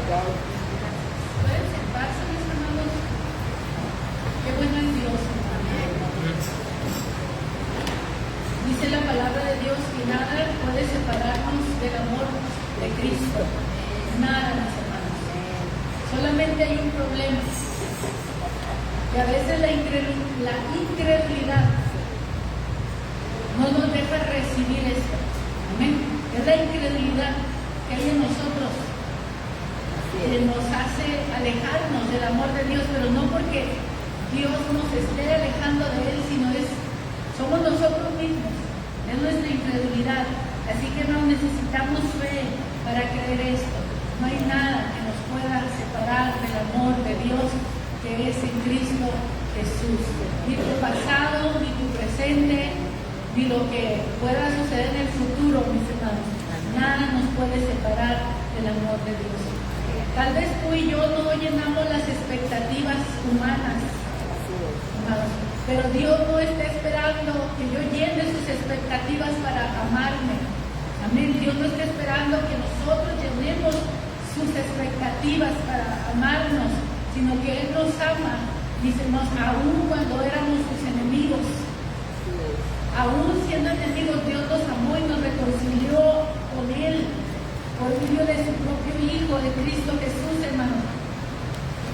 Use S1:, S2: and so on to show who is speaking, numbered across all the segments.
S1: Pueden sentarse, mis hermanos. Qué bueno es Dios. Dice la palabra de Dios que nada puede separarnos del amor de Cristo. Nada, mis hermanos. Solamente hay un problema. Que a veces la incredulidad no nos deja recibir esto. Amén. Es la incredulidad que hay en nosotros que nos hace alejarnos del amor de Dios, pero no porque Dios nos esté alejando de Él, sino somos nosotros mismos, es nuestra incredulidad. Así que no necesitamos fe para creer esto. No hay nada que nos pueda separar del amor de Dios que es en Cristo Jesús. Ni tu pasado, ni tu presente, ni lo que pueda suceder en el futuro, mis hermanos. Nada nos puede separar del amor de Dios. Tal vez tú y yo no llenamos las expectativas humanas, amados, pero Dios no está esperando que yo llene sus expectativas para amarme. Amén. Dios no está esperando que nosotros llenemos sus expectativas para amarnos, sino que Él nos ama, dícenos, aún cuando éramos sus enemigos. Aún siendo enemigos, Dios nos amó y nos reconcilió con Él por medio de su propio Hijo, de Cristo Jesús, hermano.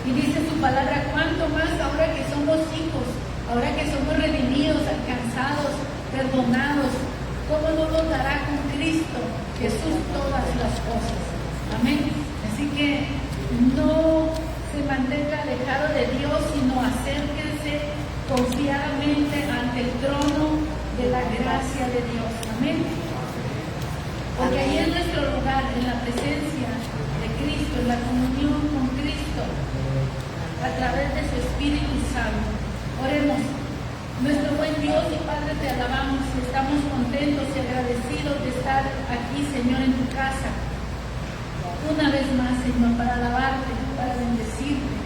S1: Y dice su palabra, cuánto más ahora que somos hijos, ahora que somos redimidos, alcanzados, perdonados, ¿cómo no nos dará con Cristo Jesús todas las cosas? Amén. Así que no se mantenga alejado de Dios, sino acérquese confiadamente ante el trono de la gracia de Dios. Amén. Porque ahí es nuestro lugar, en la presencia de Cristo, en la comunión con Cristo, a través de su Espíritu Santo. Oremos. Nuestro buen Dios y Padre, te alabamos y estamos contentos y agradecidos de estar aquí, Señor, en tu casa. Una vez más, Señor, para alabarte, para bendecirte,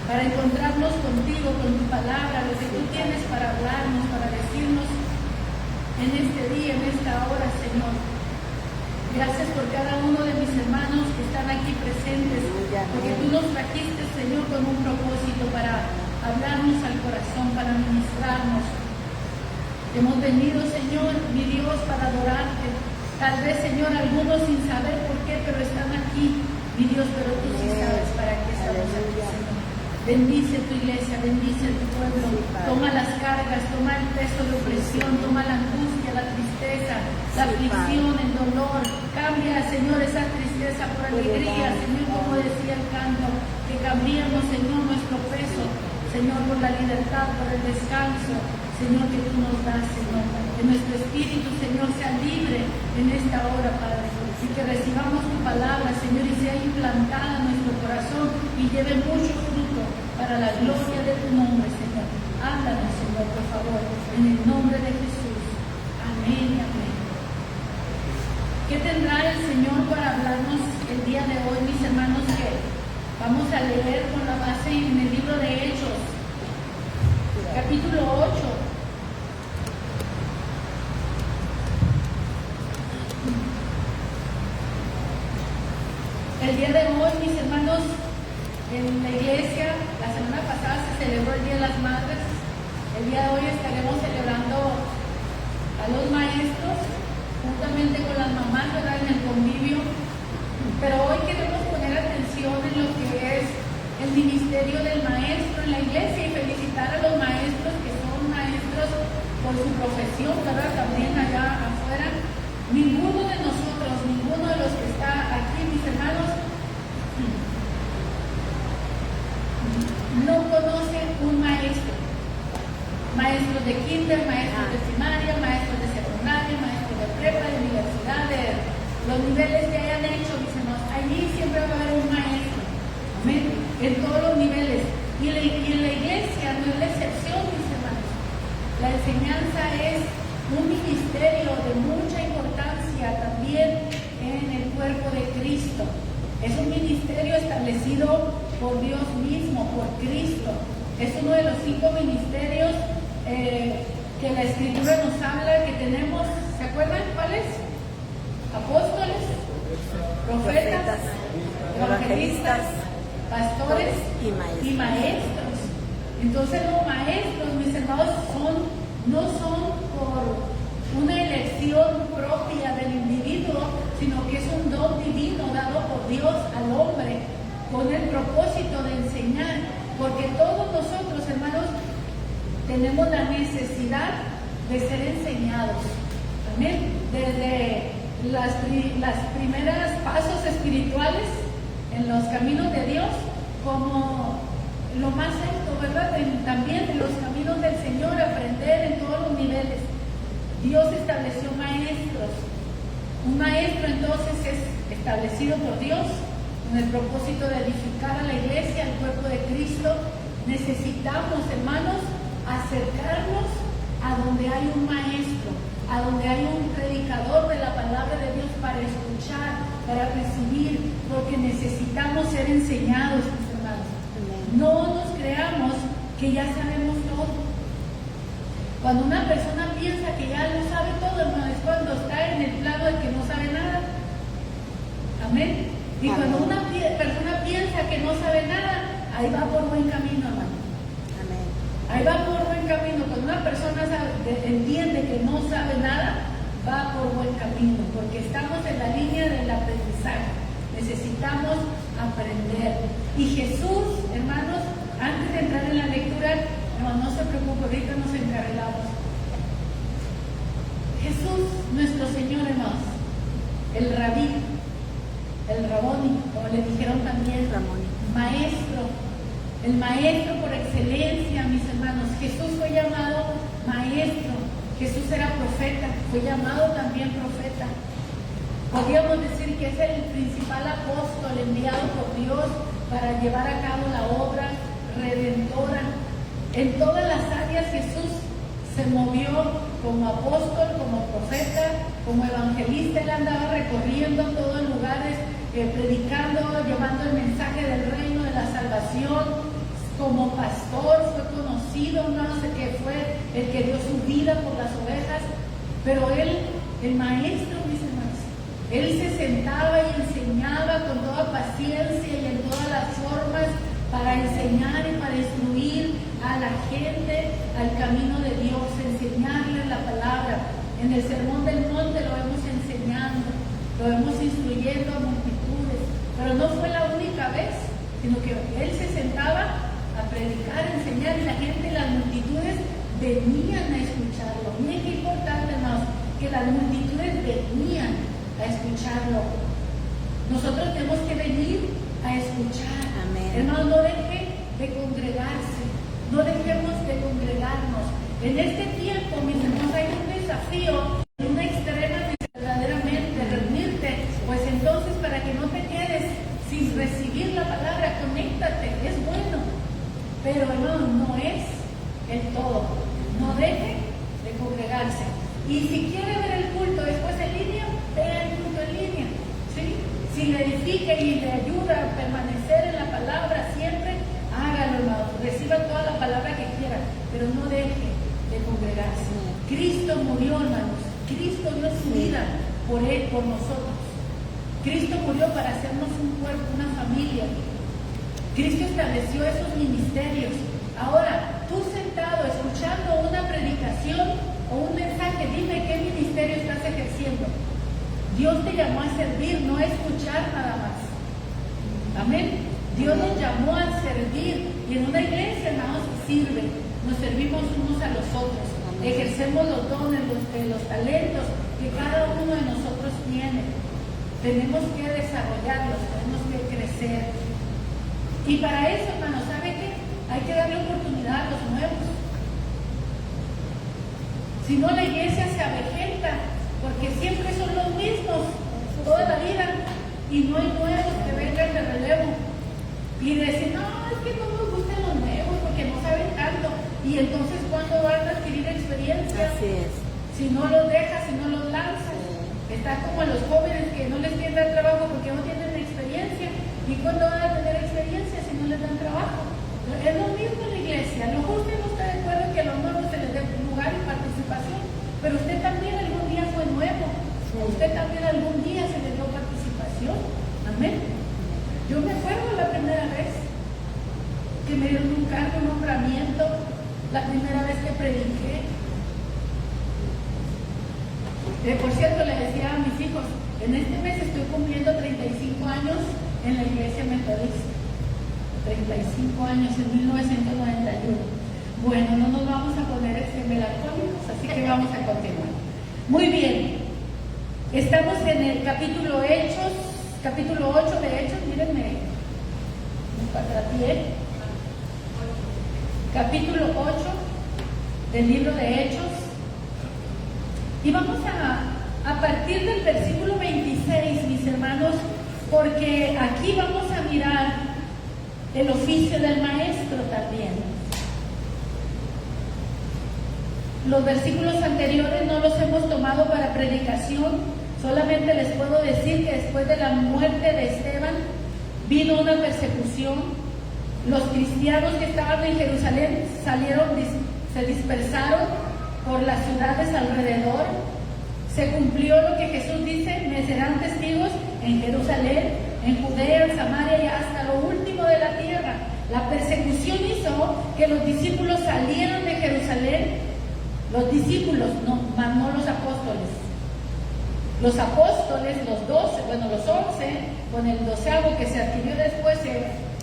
S1: para encontrarnos contigo, con tu palabra, lo que tú tienes para hablarnos, para decirnos en este día, en esta hora, Señor. Gracias por cada uno de mis hermanos que están aquí presentes, porque tú nos trajiste, Señor, con un propósito para hablarnos al corazón, para ministrarnos. Hemos venido, Señor, mi Dios, para adorarte. Tal vez, Señor, algunos sin saber por qué, pero están aquí, mi Dios, pero tú sí sabes para qué estamos aquí, Señor. Bendice tu iglesia, bendice tu pueblo. Toma las cargas, toma el peso de opresión, toma la angustia, la tristeza, la aflicción, el dolor. Cambia, Señor, esa tristeza por alegría, Señor, como decía el canto, que cambiemos, Señor, nuestro peso, Señor, por la libertad, por el descanso, Señor, que tú nos das, Señor. Que nuestro espíritu, Señor, sea libre en esta hora, Padre. Y que recibamos tu palabra, Señor, y sea implantada en nuestro corazón y lleve mucho fruto para la gloria de tu nombre, Señor. Háblanos, Señor, por favor, en el nombre de Jesús. Amén y amén. ¿Qué tendrá el Señor para hablarnos el día de hoy, mis hermanos? Que vamos a leer con la base en el libro de Hechos, capítulo 8. El día de hoy, mis hermanos, en la iglesia, la semana pasada se celebró el Día de las Madres. El día de hoy estaremos celebrando a los maestros, juntamente con las mamás, ¿verdad?, en el convivio. Pero hoy queremos poner atención en lo que es el ministerio del maestro en la iglesia y felicitar a los maestros que son maestros por su profesión, ¿verdad?, también allá afuera. Ninguno de nosotros, ninguno de los que está aquí, mis hermanos, no conoce un maestro. Maestros de kinder, maestros de primaria, maestros de secundaria, maestros de prepa, de universidad, de los niveles que hayan hecho, mis hermanos. Allí siempre va a haber un maestro. Amén. En todos los niveles. Y en la iglesia no es la excepción, mis hermanos. La enseñanza es un ministerio de mucha importancia también en el cuerpo de Cristo. Es un ministerio establecido por Dios mismo, por Cristo. Es uno de los 5 ministerios que la Escritura nos habla que tenemos. ¿Se acuerdan cuáles? Apóstoles, profetas, evangelistas, pastores
S2: y
S1: maestros. Entonces los maestros, mis hermanos, no son por una elección propia del individuo, sino que es un don divino dado por Dios al hombre con el propósito de enseñar, porque todos nosotros, hermanos, tenemos la necesidad de ser enseñados. Amén. Desde las primeras pasos espirituales en los caminos de Dios, como lo más alto, ¿verdad? También en los caminos del Señor, aprender en todos los niveles. Dios estableció maestros. Un maestro entonces es establecido por Dios con el propósito de edificar a la iglesia, al cuerpo de Cristo. Necesitamos, hermanos, acercarnos a donde hay un maestro, a donde hay un predicador de la palabra de Dios para escuchar, para recibir, porque necesitamos ser enseñados, mis hermanos. No nos creamos que ya sabemos todo. Cuando una persona piensa que ya lo sabe todo, hermano, es cuando está en el plano de que no sabe nada. Amén. Y cuando una persona piensa que no sabe nada, ahí va por buen camino, hermano.
S2: Amén.
S1: Ahí va por buen camino. Cuando una persona entiende que no sabe nada, va por buen camino, porque estamos en la línea del aprendizaje. Necesitamos aprender. Y Jesús, hermanos, antes de entrar en la lectura, no se preocupe, ahorita nos encarrilamos. Jesús, nuestro Señor, hermanos, el rabí, el raboni, como le dijeron también, maestro, el maestro por excelencia, mis hermanos. Jesús fue llamado maestro, Jesús era profeta, fue llamado también profeta. Podríamos decir que es el principal apóstol enviado por Dios para llevar a cabo la obra redentora. En todas las áreas Jesús se movió como apóstol, como profeta, como evangelista. Él andaba recorriendo todos los lugares, predicando, llevando el mensaje del reino, de la salvación. Como pastor fue conocido, no sé qué fue el que dio su vida por las ovejas. Pero él, el maestro, mis hermanos, él se sentaba y enseñaba con toda paciencia y en todas las formas para enseñar y para instruir a la gente al camino de Dios, enseñarles la palabra. En el Sermón del Monte lo vemos enseñando, lo vemos instruyendo a multitudes, pero no fue la única vez, sino que él se sentaba a predicar, a enseñar, y la gente, las multitudes venían a escucharlo. Miren qué importante, hermanos, que las multitudes venían a escucharlo. Nosotros tenemos que venir a escuchar.
S2: Amén.
S1: Hermanos, no deje de congregarse, no dejemos de congregarnos. En este tiempo, mis hermanos, hay un desafío, una extrema verdaderamente, reunirte, pues entonces para que no te quedes sin recibir la palabra, conéctate, es bueno, pero hermanos, no es el todo. No deje de congregarse. Y si quiere ver el culto después en línea, vea el culto en línea, ¿sí? Si le edifica y le ayuda a permanecer en la palabra siempre, hágalo, hermanos. Reciba toda la palabra que quiera, pero no deje de congregarse. Cristo murió, hermanos. Cristo dio su vida por él, por nosotros. Cristo murió para hacernos un cuerpo, una familia. Cristo estableció esos ministerios. Ahora, tú sentado escuchando una predicación o un mensaje, dime qué ministerio estás ejerciendo. Dios te llamó a servir, no a escuchar nada más. Amén. Dios nos llamó a servir, y en una iglesia, hermanos, sirve. Nos servimos unos a los otros. Amén. Ejercemos los dones, los talentos que cada uno de nosotros tiene. Tenemos que desarrollarlos, tenemos que crecer. Y para eso, hermanos, ¿sabe qué? Hay que darle oportunidad a los nuevos. Si no, la iglesia se avejenta, porque siempre son los mismos toda la vida, y no hay nuevos que vengan de relevo. Y decir, no, es que no nos gustan los nuevos porque no saben tanto. Y entonces, ¿cuándo van a adquirir experiencia?
S2: Así es.
S1: Si no los dejas, si no los lanzas. Está como a los jóvenes que no les quieren dar trabajo porque no tienen experiencia. ¿Y cuándo van a tener experiencia si no les dan trabajo? Es lo mismo en la iglesia. A lo mejor usted no está de acuerdo que a los nuevos se les dé lugar y participación, pero usted también algún día fue nuevo. Usted también algún día se le dio participación. salvación. Amén. Yo me acuerdo la primera vez que me dieron un cargo, un nombramiento, la primera vez que prediqué. Por cierto, le decía a mis hijos, en este mes estoy cumpliendo 35 años en la iglesia metodista. 35 años, en 1991. Bueno, no nos vamos a poner melancólicos, así que vamos a continuar. Muy bien, estamos en el capítulo 8 de Hechos, mírenme, me patrapié. Capítulo 8 del libro de Hechos. Y vamos a partir del versículo 26, mis hermanos, porque aquí vamos a mirar el oficio del maestro también. Los versículos anteriores no los hemos tomado para predicación, solamente les puedo decir que después de la muerte de Esteban vino una persecución. Los cristianos que estaban en Jerusalén se dispersaron por las ciudades alrededor. Se cumplió lo que Jesús dice: me serán testigos en Jerusalén, en Judea, en Samaria y hasta lo último de la tierra. La persecución hizo que los discípulos salieran de Jerusalén. Los discípulos, no los apóstoles. Los apóstoles, los 12, los 11, con el 12avo que se adquirió después,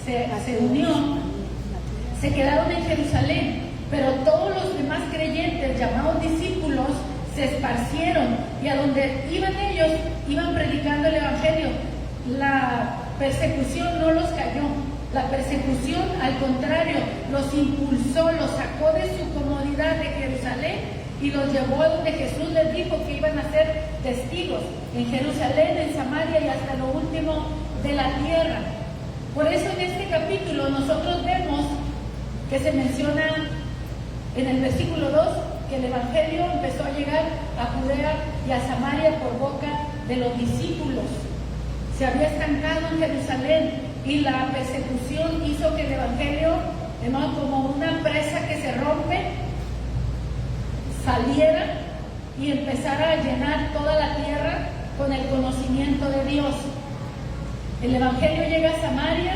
S1: se unió, se quedaron en Jerusalén, pero todos los demás creyentes, llamados discípulos, se esparcieron, y a donde iban ellos, iban predicando el evangelio. La persecución no los cayó, la persecución, al contrario, los impulsó, los sacó de su comodidad de Jerusalén y los llevó a donde Jesús les dijo que iban a ser testigos, en Jerusalén, en Samaria y hasta lo último de la tierra. Por eso en este capítulo nosotros vemos que se menciona en el versículo 2 que el evangelio empezó a llegar a Judea y a Samaria por boca de los discípulos. Se había estancado en Jerusalén y la persecución hizo que el evangelio, como una presa que se rompe, saliera y empezara a llenar toda la tierra con el conocimiento de Dios. El evangelio llega a Samaria.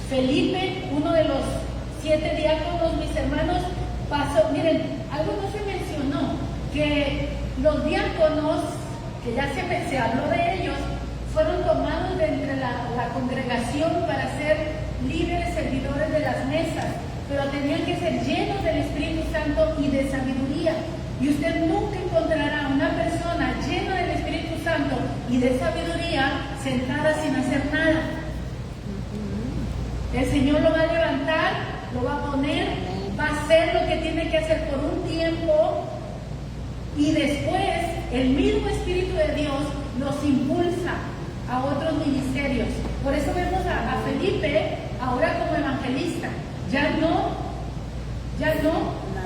S1: Felipe, uno de los 7 diáconos, mis hermanos, pasó. Miren, algo no se mencionó, que los diáconos, que ya se habló de ellos, fueron tomados de entre la congregación para ser líderes, servidores de las mesas, pero tenían que ser llenos del Espíritu Santo y de sabiduría. Y usted nunca encontrará una persona llena del Espíritu Santo y de sabiduría sentada sin hacer nada. El Señor lo va a levantar, lo va a poner, va a hacer lo que tiene que hacer por un tiempo, y después el mismo Espíritu de Dios los impulsa a otros ministerios. Por eso vemos a Felipe ahora como evangelista, ya no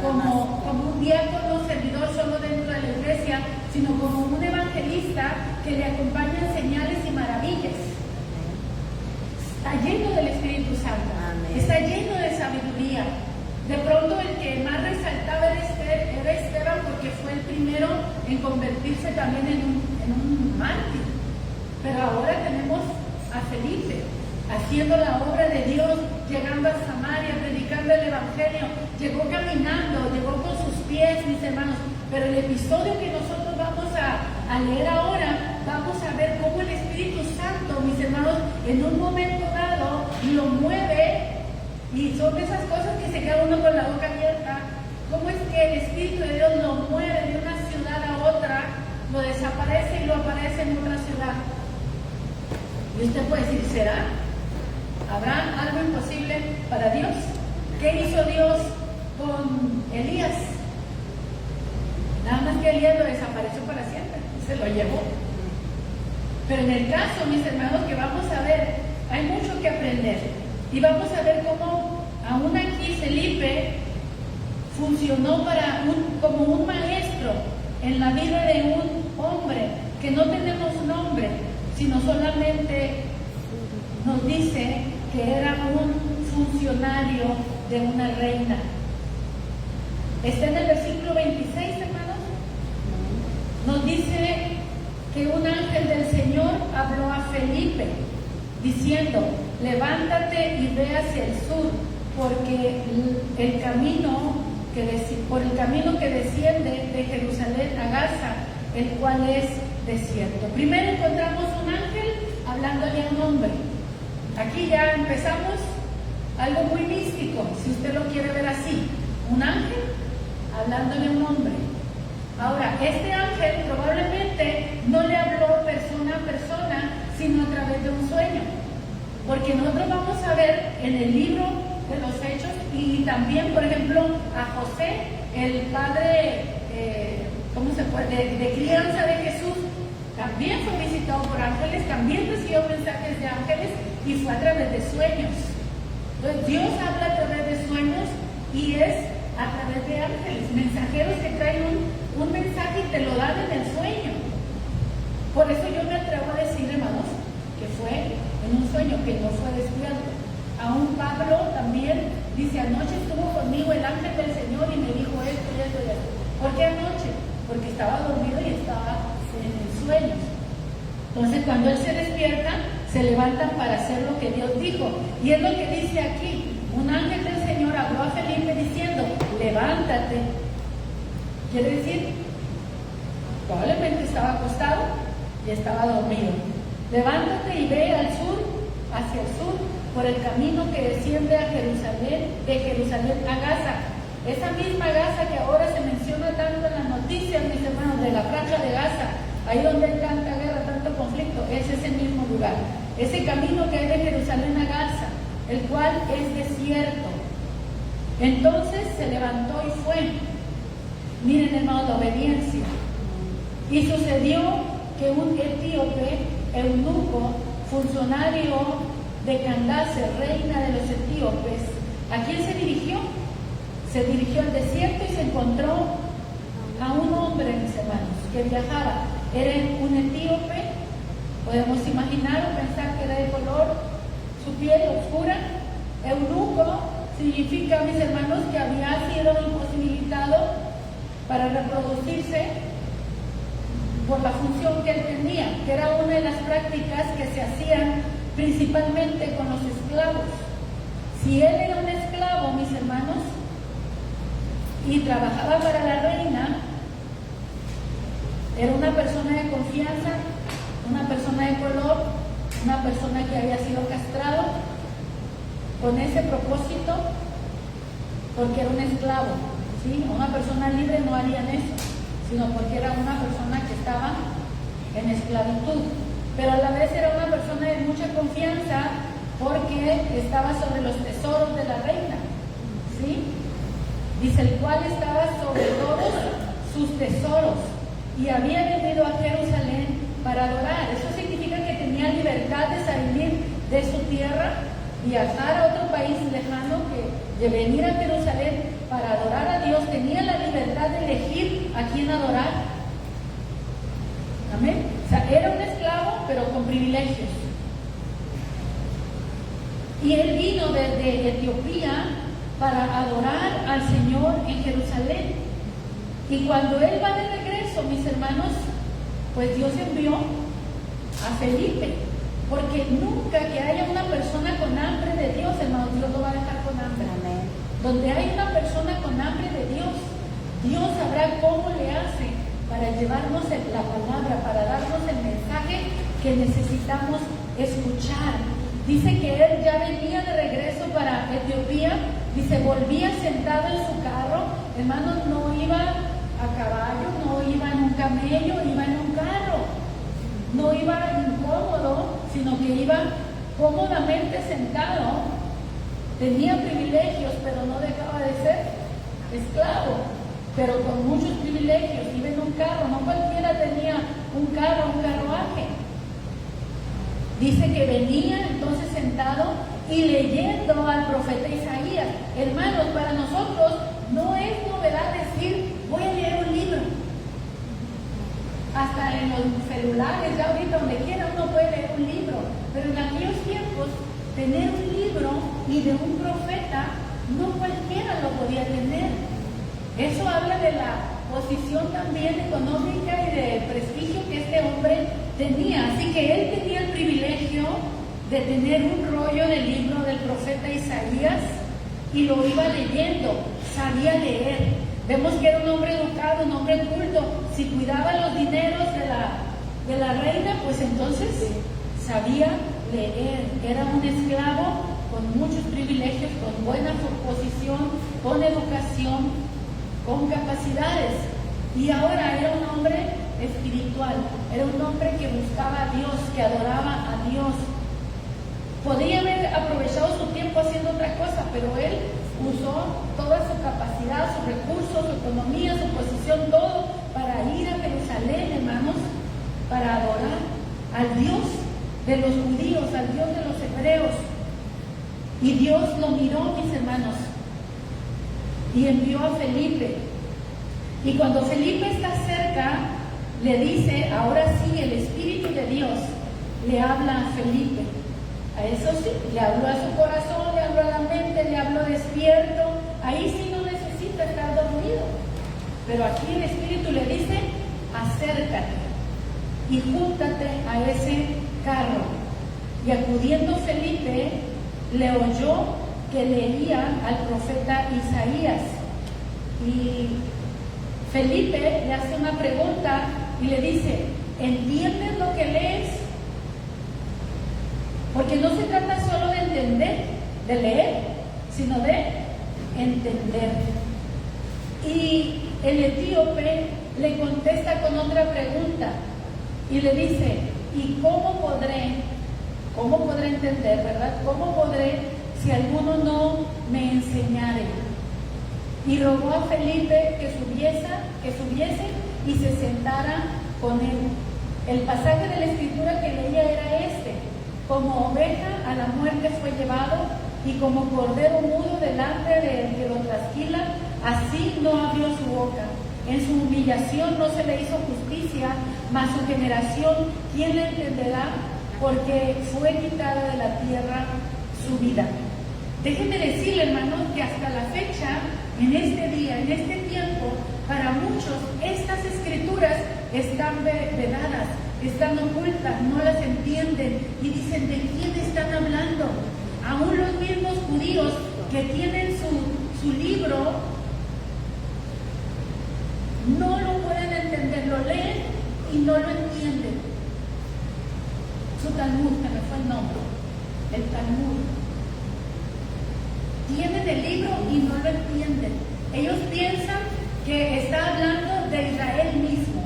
S1: como un diácono servidor solo dentro de la iglesia, sino como un evangelista que le acompañan señales y maravillas. Está lleno del Espíritu Santo. Amén. Está lleno de sabiduría. De pronto el que más resaltaba era Esteban, porque fue el primero en convertirse también en un mártir. Pero ahora tenemos a Felipe haciendo la obra de Dios, llegando a Samaria, predicando el evangelio. Llegó caminando, llegó con sus pies, mis hermanos. Pero el episodio que nosotros vamos a leer ahora, vamos a ver cómo el Espíritu Santo, mis hermanos, en un momento dado lo mueve. Y son esas cosas que se queda uno con la boca abierta. ¿Cómo es que el Espíritu de Dios lo mueve de una ciudad a otra, lo desaparece y lo aparece en otra ciudad? Y usted puede decir, ¿será? ¿Habrá algo imposible para Dios? ¿Qué hizo Dios con Elías? Nada más que Elías lo desapareció para siempre, se lo llevó. Pero en el caso, mis hermanos, que vamos a ver, hay mucho que aprender. Y vamos a ver cómo aún aquí Felipe funcionó como un maestro en la vida de un hombre que no tenemos nombre, sino solamente nos dice que era un funcionario de una reina. Está en el versículo 26, hermanos. Nos dice que un ángel del Señor habló a Felipe, diciendo: levántate y ve hacia el sur, porque por el camino que desciende de Jerusalén a Gaza, el cual es desierto. Primero encontramos un ángel hablándole a un hombre. Aquí ya empezamos algo muy místico, si usted lo quiere ver así. Un ángel hablándole a un hombre. Ahora, este ángel probablemente no le habló persona a persona, sino a través de un sueño. Porque nosotros vamos a ver en el libro de los Hechos, y también, por ejemplo, a José, el padre, de crianza de Jesús, también fue visitado por ángeles, también recibió mensajes de ángeles, y fue a través de sueños. Entonces, Dios habla a través de sueños y es a través de ángeles, mensajeros que traen un mensaje y te lo dan en el sueño. Por eso yo me atrevo a decir, hermanos, que fue en un sueño, que no fue despierto. Aún Pablo también dice: anoche estuvo conmigo el ángel del Señor y me dijo esto y esto y esto. ¿Por qué anoche? Porque estaba dormido y estaba en sueños. Entonces, cuando él se despierta, se levantan para hacer lo que Dios dijo. Y es lo que dice aquí: un ángel del Señor habló a Felipe diciendo: levántate. Quiere decir, probablemente estaba acostado y estaba dormido. Levántate y ve al sur, hacia el sur, por el camino que desciende a Jerusalén, de Jerusalén a Gaza. Esa misma Gaza que ahora se menciona tanto en las noticias, mis hermanos, de la franja de Gaza, ahí donde hay tanta guerra, tanto conflicto, es ese mismo lugar. Ese camino que hay de Jerusalén a Gaza, el cual es desierto. Entonces se levantó y fue. Miren, hermanos, la obediencia. Y sucedió que un etíope, eunuco, funcionario de Candace, reina de los etíopes, ¿a quién se dirigió? Se dirigió al desierto y se encontró a un hombre, mis hermanos, que viajaba. Era un etíope, podemos imaginar o pensar que era de color, su piel oscura. Eunuco significa, mis hermanos, que había sido imposibilitado para reproducirse por la función que él tenía, que era una de las prácticas que se hacían principalmente con los esclavos. Si él era un esclavo, mis hermanos, y trabajaba para la reina, era una persona de confianza, una persona de color, una persona que había sido castrado con ese propósito, porque era un esclavo, ¿sí? Una persona libre no harían eso, sino porque era una persona que estaba en esclavitud, pero a la vez era una persona de mucha confianza porque estaba sobre los tesoros de la reina, ¿sí? Dice, el cual estaba sobre todos sus tesoros y había venido a Jerusalén para adorar. Eso significa que tenía libertad de salir de su tierra, viajar a otro país lejano, de venir a Jerusalén para adorar a Dios. Tenía la libertad de elegir a quién adorar. Amén. O sea, era un esclavo, pero con privilegios. Y él vino desde Etiopía para adorar al Señor en Jerusalén. Y cuando él va de regreso, mis hermanos, pues Dios envió a Felipe, porque nunca que haya una persona con hambre de Dios, hermanos, Dios lo va a dejar con hambre. Amén. Donde hay una persona con hambre de Dios, Dios sabrá cómo le hace para llevarnos la palabra, para darnos el mensaje que necesitamos escuchar. Dice que él ya venía de regreso para Etiopía, dice, volvía sentado en su carro, hermanos, no iba a caballo, no iba en un camello, iba en un carro, no iba incómodo, sino que iba cómodamente sentado, tenía privilegios, pero no dejaba de ser esclavo, pero con muchos privilegios, iba en un carro, no cualquiera tenía un carro, un carruaje. Dice que venía entonces sentado y leyendo al profeta Isaías. Hermanos, para nosotros no es novedad decir, voy a leer un libro. Hasta en los celulares, ya ahorita donde quiera uno puede leer un libro. Pero en aquellos tiempos, tener un libro y de un profeta, no cualquiera lo podía tener. Eso habla de la posición también económica y de prestigio que este hombre tenía. Así que él tenía el privilegio de tener un rollo del libro del profeta Isaías y lo iba leyendo, sabía leer. Vemos que era un hombre educado, un hombre culto. Si cuidaba los dineros de la reina, pues entonces sabía leer. Era un esclavo con muchos privilegios, con buena posición, con educación, con capacidades. Y ahora era un hombre espiritual, era un hombre que buscaba a Dios, que adoraba a Dios. Podría haber aprovechado su tiempo haciendo otra cosa, pero él usó toda su capacidad, sus recursos, su economía, su posición, todo para ir a Jerusalén, hermanos, para adorar al Dios de los judíos, al Dios de los hebreos. Y Dios lo miró, mis hermanos, y envió a Felipe. Y cuando Felipe está cerca, le dice, ahora sí, el Espíritu de Dios le habla a Felipe. A eso sí, le habló a su corazón, le habló a la mente, le habló despierto. Ahí sí no necesita estar dormido. Pero aquí el Espíritu le dice, acércate y júntate a ese carro. Y acudiendo Felipe, le oyó que leía al profeta Isaías. Y Felipe le hace una pregunta y le dice, ¿entiendes lo que lees? Porque no se trata solo de entender, de leer, sino de entender. Y el etíope le contesta con otra pregunta y le dice, ¿y cómo podré entender, verdad? ¿Cómo podré si alguno no me enseñare? Y rogó a Felipe que subiese y se sentara con él. El pasaje de la escritura que leía era este: como oveja a la muerte fue llevado, y como cordero mudo delante del que lo trasquila, así no abrió su boca. En su humillación no se le hizo justicia, mas su generación, ¿quién le entenderá? Porque fue quitada de la tierra su vida. Déjenme decirle, hermanos, que hasta la fecha, en este día, en este tiempo, para muchos estas escrituras están vedadas, están ocultas, no las entienden y dicen, ¿de quién están hablando? Aún los mismos judíos que tienen su libro no lo pueden entender, lo leen y no lo entienden. Su Talmud, que me fue el nombre, el Talmud. Tienen el libro y no lo entienden. Ellos piensan que está hablando de Israel mismo.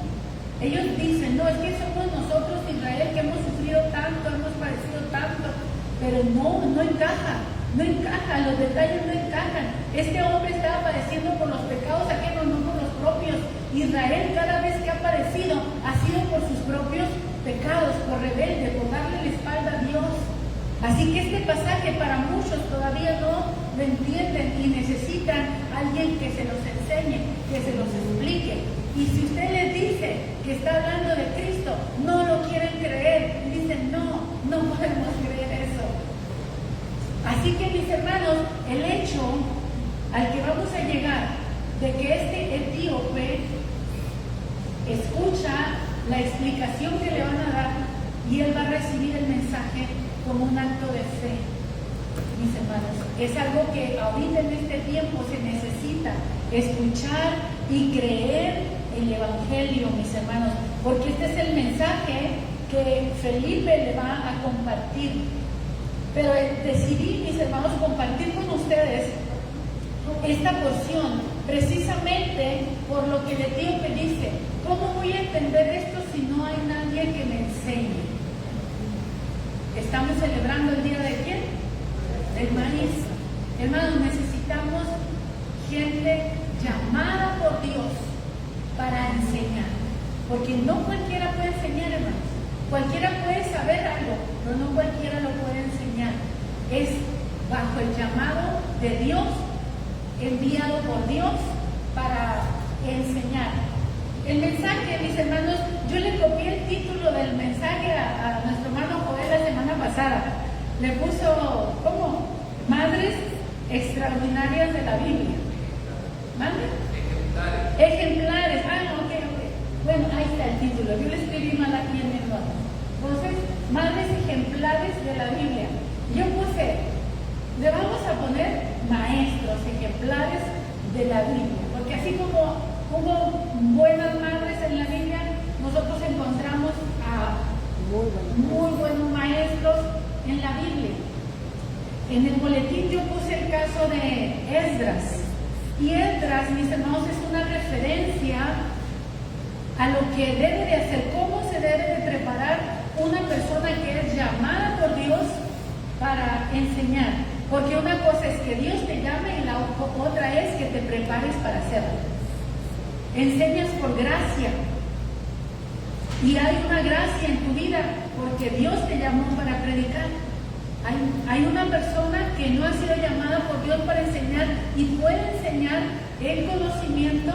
S1: Ellos dicen, no, es que somos nosotros Israel que hemos sufrido tanto, hemos padecido tanto, pero no encaja, los detalles no encajan. Este hombre estaba padeciendo por los pecados ajenos, no por los propios. Israel cada vez que ha padecido ha sido por sus propios pecados, por rebelde, por darle la espalda a Dios. Así que este pasaje para muchos todavía no lo entienden y necesitan a alguien que se los enseñe, que se los explique. Y si usted les dice que está hablando de Cristo, no lo quieren creer. Y dicen, no podemos creer eso. Así que, mis hermanos, el hecho al que vamos a llegar de que este etíope escucha la explicación que le van a dar y él va a recibir el mensaje como un acto de fe, mis hermanos. Es algo que ahorita en este tiempo se necesita, escuchar y creer el Evangelio, mis hermanos, porque este es el mensaje que Felipe le va a compartir. Pero decidí, mis hermanos, compartir con ustedes esta porción precisamente por lo que el etíope dice. ¿Cómo voy a entender esto si no hay nadie que me enseñe? Estamos celebrando el día de ¿quién? Del maíz. Hermanos, necesitamos gente llamada por Dios para enseñar, porque no cualquiera puede enseñar, hermanos. Cualquiera puede saber algo, pero no cualquiera lo puede enseñar. Es bajo el llamado de Dios, enviado por Dios para enseñar. El mensaje, mis hermanos, yo le copié el título del mensaje a nuestro hermano Joel la semana pasada. Le puso, ¿cómo? Madres extraordinarias de la Biblia. ¿Madre? Ejemplares. Ok. Bueno, ahí está el título. Yo le escribí mal aquí en el nota. Entonces, madres ejemplares de la Biblia. Yo puse, le vamos a poner maestros ejemplares de la Biblia. Porque así como hubo buenas madres en la Biblia, nosotros encontramos a muy buenos maestros en la Biblia. En el boletín yo puse el caso de Esdras. Y Esdras, mis hermanos, es una referencia a lo que debe de hacer, cómo se debe de preparar una persona que es llamada por Dios para enseñar. Porque una cosa es que Dios te llame y la otra es que te prepares para hacerlo. Enseñas por gracia. Y hay una gracia en tu vida porque Dios te llamó para predicar. Hay una persona que no ha sido llamada por Dios para enseñar y puede enseñar el conocimiento,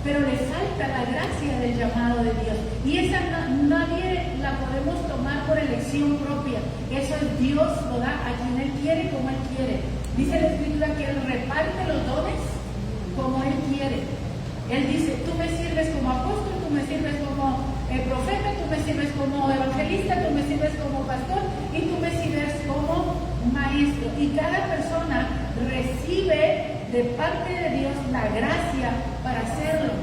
S1: pero le falta la gracia del llamado de Dios. Y esa nadie la podemos tomar por elección propia. Eso es Dios, lo da a quien Él quiere, como Él quiere. Dice la Escritura que Él reparte los dones como Él quiere. Él dice, tú me sirves como apóstol, tú me sirves como profeta, tú me sirves como evangelista, tú me sirves como pastor y tú me sirves como maestro. Y cada persona recibe de parte de Dios la gracia para hacerlo.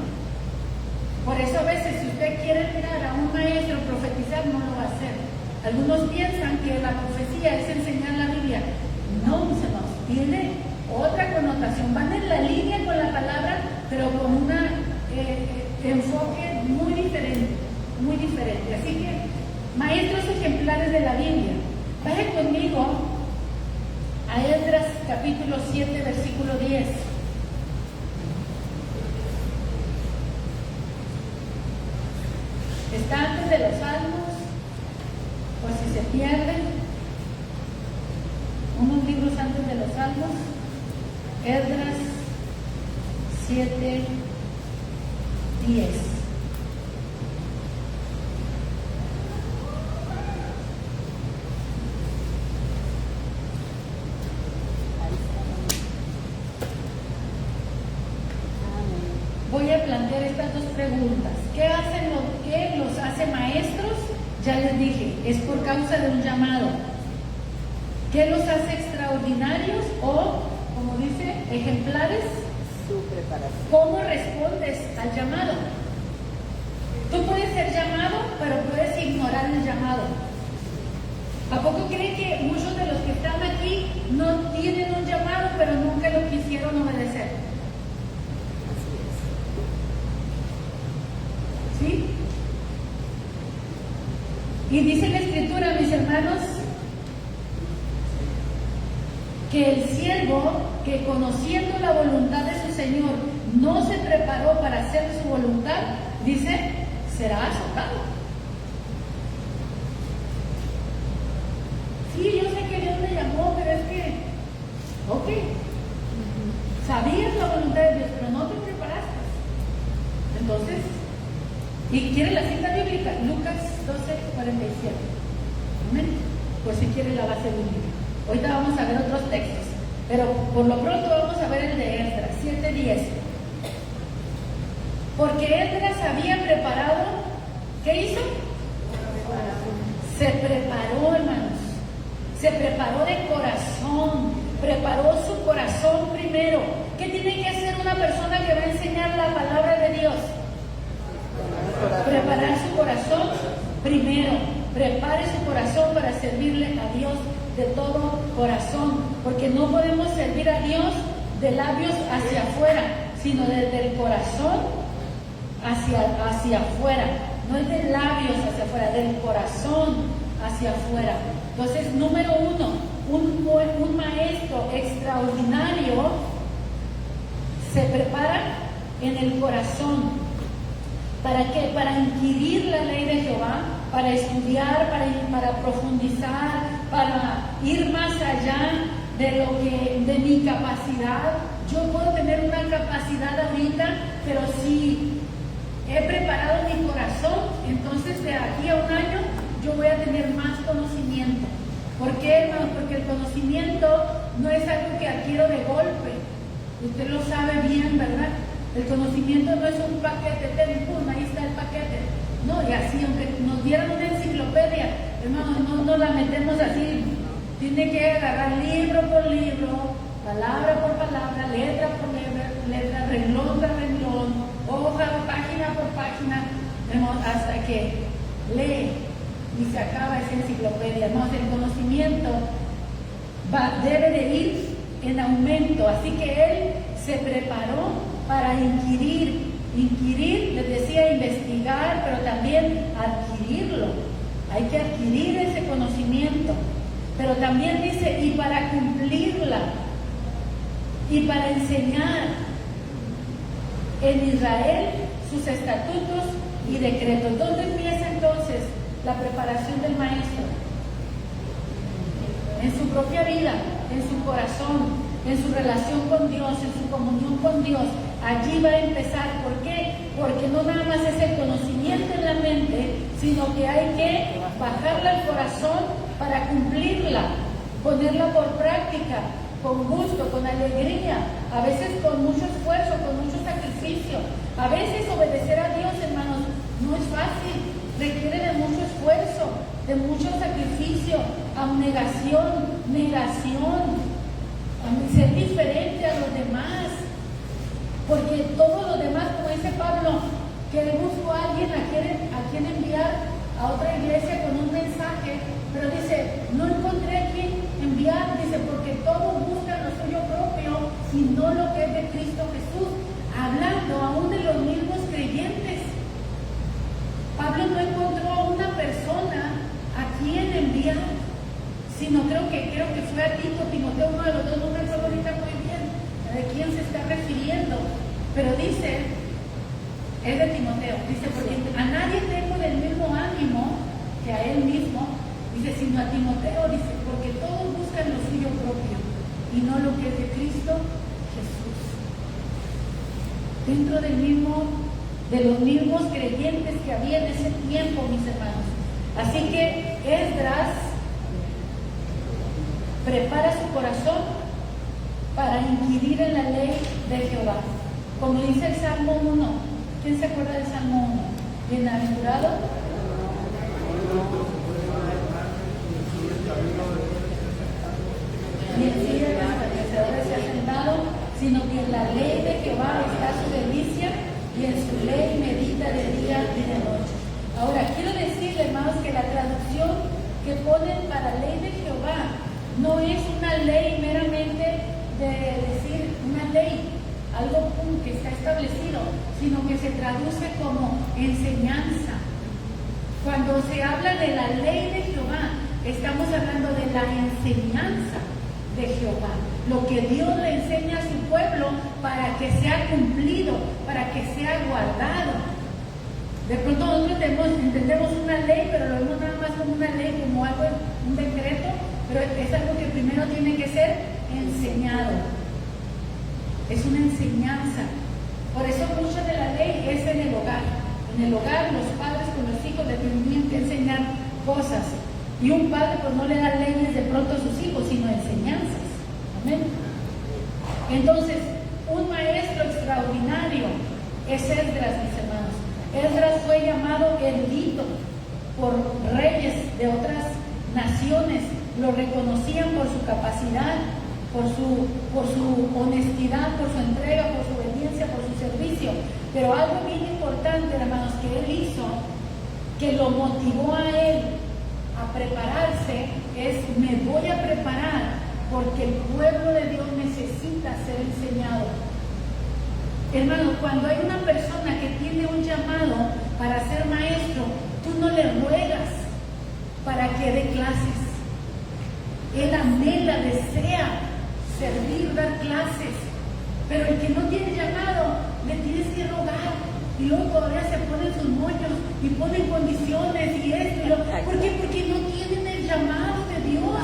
S1: Por eso a veces si usted quiere mirar a un maestro profetizar, no lo va a hacer. Algunos piensan que la profecía es enseñar la Biblia. No, mis hermanos, tiene otra connotación. Van en la línea con la palabra, pero con un enfoque muy diferente. Muy diferente. Así que, maestros ejemplares de la Biblia. Vaya conmigo a Esdras capítulo 7, versículo 10. Está antes de los Salmos, por si se pierden, unos libros antes de los Salmos. Esdras 7, 10. Voy a plantear estas dos preguntas. ¿Qué los hace maestros? Ya les dije, es por causa de un llamado. ¿Qué los hace extraordinarios o, como dice, ejemplares?
S2: Su preparación.
S1: ¿Cómo respondes al llamado? Tú puedes ser llamado, pero puedes ignorar el llamado. ¿A poco creen que muchos de los que están aquí no tienen un llamado, pero nunca lo quisieron obedecer? ¿Sí? Y dice la Escritura, mis hermanos, que el siervo que conociendo la voluntad de su Señor no se preparó para hacer su voluntad, dice, será azotado. Sí, yo sé que Dios me llamó, pero es que, sabías la voluntad de Dios, pero no te preparaste. Entonces, ¿y quiere la cita bíblica? Lucas 12:47. Amén. Pues si quiere la base bíblica. Ahorita vamos a ver otros textos, pero por lo pronto vamos a ver el de Esdras 7:10. Porque Esdras había preparado, ¿qué hizo? Se preparó, hermanos. Se preparó de corazón, preparó su corazón primero. ¿Qué tiene que hacer una persona que va a enseñar la palabra de Dios? Preparar su corazón primero. Prepare su corazón para servirle a Dios de todo corazón, porque no podemos servir a Dios de labios hacia afuera, sino desde el corazón hacia afuera. No es de labios hacia afuera, del corazón hacia afuera. Entonces, número uno, un maestro extraordinario se prepara en el corazón. ¿Para qué? Para inquirir la ley de Jehová, para estudiar, para profundizar, para ir más allá de mi capacidad. Yo puedo tener una capacidad ahorita, pero si he preparado mi corazón, entonces de aquí a un año yo voy a tener más conocimiento. ¿Por qué, hermanos? Porque el conocimiento no es algo que adquiero de golpe. Usted lo sabe bien, ¿verdad? El conocimiento no es un paquete, pum, ahí está el paquete. No, y así, aunque nos dieran una enciclopedia, hermanos, no la metemos así. Tiene que agarrar libro por libro, palabra por palabra, letra por letra, renglón por renglón, hoja, página por página, hasta que lee y se acaba esa enciclopedia. Hermanos, el conocimiento debe de ir en aumento, así que él se preparó para inquirir, les decía investigar, pero también adquirirlo. Hay que adquirir ese conocimiento, pero también dice, y para cumplirla, y para enseñar en Israel sus estatutos y decretos. ¿Dónde empieza entonces la preparación del maestro? En su propia vida, en su corazón, en su relación con Dios, en su comunión con Dios. Allí va a empezar. ¿Por qué? Porque no nada más es el conocimiento en la mente, sino que hay que bajarla al corazón para cumplirla, ponerla por práctica, con gusto, con alegría, a veces con mucho esfuerzo, con mucho sacrificio. A veces obedecer a Dios, hermanos, no es fácil, requiere de mucho esfuerzo, de mucho sacrificio, abnegación, negación, ser diferente a los demás, porque todos los demás, como dice Pablo, que él buscó a alguien a quien enviar a otra iglesia con un mensaje, pero dice, no encontré a quien enviar, dice, porque todos buscan lo suyo propio y no lo que es de Cristo Jesús, hablando aún de los mismos creyentes. Pablo no encontró a una persona a quien enviar, sino creo que fue a Tito, Timoteo, uno de los dos, no me acuerdo ahorita muy bien de quién se está refiriendo, pero dice, es de Timoteo, dice, porque a nadie tengo del mismo ánimo que a él mismo, dice, sino a Timoteo, dice, porque todos buscan lo suyo propio y no lo que es de Cristo Jesús. Dentro de los mismos creyentes que había en ese tiempo, mis hermanos. Así que Esdras prepara su corazón para inquirir en la ley de Jehová. Como dice el Salmo 1. ¿Quién se acuerda del Salmo 1? Bienaventurado. Ni en silla de los escarnecedores se ha sentado, sino que en la ley de Jehová está su delicia, y en su ley medita de día y de noche. Ahora, quiero decirle, hermanos, que la traducción que ponen para ley de Jehová no es una ley meramente de decir una ley, algo que está establecido, sino que se traduce como enseñanza. Cuando se habla de la ley de Jehová, estamos hablando de la enseñanza de Jehová, lo que Dios le enseña a su pueblo para que sea cumplido, para que sea guardado. De pronto nosotros entendemos una ley, pero lo vemos nada más como una ley, como algo, un decreto, pero es algo que primero tiene que ser enseñado. Es una enseñanza. Por eso mucha de la ley es en el hogar. En el hogar los padres con los hijos le tienen que enseñar cosas. Y un padre pues no le da leyes de pronto a sus hijos, sino enseñanzas. Amén. Entonces, un maestro extraordinario es Esdras, mis hermanos. Esdras fue llamado erudito por reyes de otras naciones. Lo reconocían por su capacidad, por su honestidad, por su entrega, por su obediencia, por su servicio. Pero algo bien importante, hermanos, que él hizo, que lo motivó a él a prepararse, es: me voy a preparar porque el pueblo de Dios necesita ser enseñado. Hermano, cuando hay una persona que tiene un llamado para ser maestro, tú no le ruegas para que dé clases. Él anhela, desea servir, dar clases. Pero el que no tiene llamado, le tienes que rogar. Y luego todavía se ponen sus moños y ponen condiciones y esto y lo. ¿Por qué? Porque no tienen el llamado de Dios.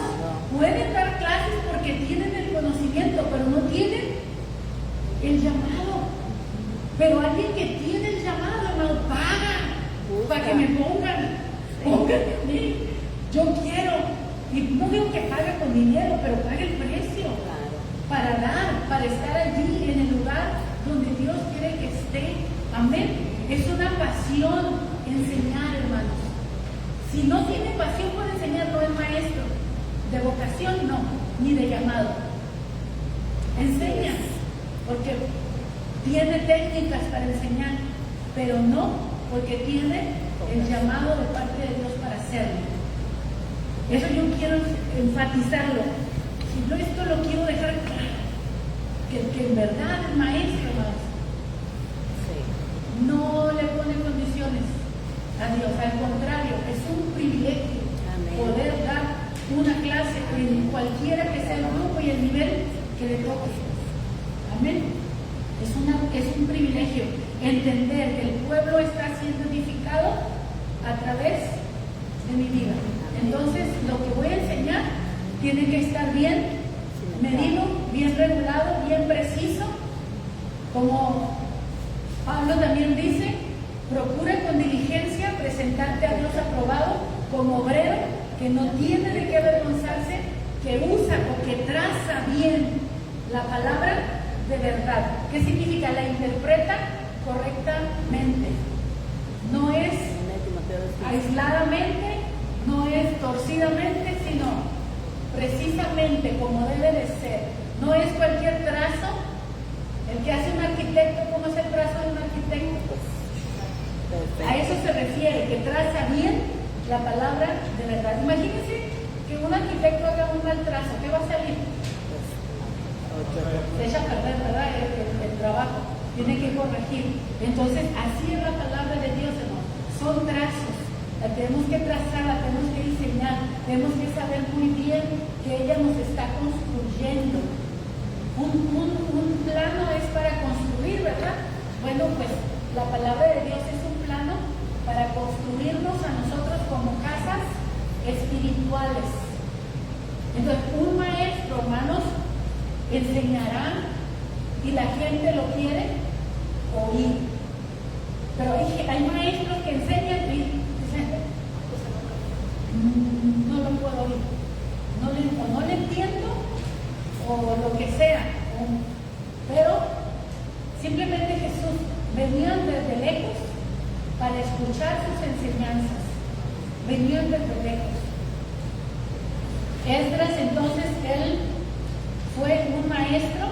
S1: Pueden dar clases porque tienen el conocimiento, pero no tienen el llamado. Pero alguien que tiene el llamado, hermano, paga para que me pónganme a mí. Yo quiero, y no digo que pague con dinero, pero pague el precio para dar, para estar allí en el lugar donde Dios quiere que esté. Amén. Es una pasión enseñar, hermanos. Si no tiene pasión por enseñar, no es maestro. De vocación no, ni de llamado. Enseña, porque tiene técnicas para enseñar, pero no porque tiene el llamado de parte de Dios para hacerlo. Eso yo quiero enfatizarlo. Si yo esto lo quiero dejar claro, que en verdad el maestro, hermanos, no le pone condiciones a Dios, al contrario, es un privilegio poder dar una clase en cualquiera que sea el grupo y el nivel que le toque. Amén. Es un privilegio entender que el pueblo está siendo edificado a través de mi vida. Entonces, lo que voy a enseñar tiene que estar bien medido, bien regulado, bien preciso. Como Pablo también dice, procura con diligencia presentarte a Dios aprobado como obrero que no tiene de qué avergonzarse, que usa o que traza bien la palabra de verdad. ¿Qué significa? La interpreta correctamente. No es aisladamente, no es torcidamente, sino precisamente como debe de ser. No es cualquier trazo. El que hace un arquitecto, ¿cómo es el trazo de un arquitecto? A eso se refiere, que traza bien la palabra de verdad. Imagínense que un arquitecto haga un mal trazo, ¿qué va a salir? Se echa a perder, ¿verdad? El trabajo. Tiene que corregir. Entonces, así es la palabra de Dios, hermano. Son trazos. La tenemos que trazar, la tenemos que diseñar. Tenemos que saber muy bien que ella nos está construyendo. Un plano es para construir, ¿verdad? Bueno, pues la palabra de Dios es un plano para construirnos a nosotros como casas espirituales. Entonces, un maestro, hermanos, enseñará y la gente lo quiere oír. Pero hay maestros que enseñan y dicen, no lo puedo oír, no le entiendo o lo que sea. Pero simplemente Jesús venían desde lejos para escuchar sus enseñanzas. Venían desde lejos. Esdras, entonces, él fue un maestro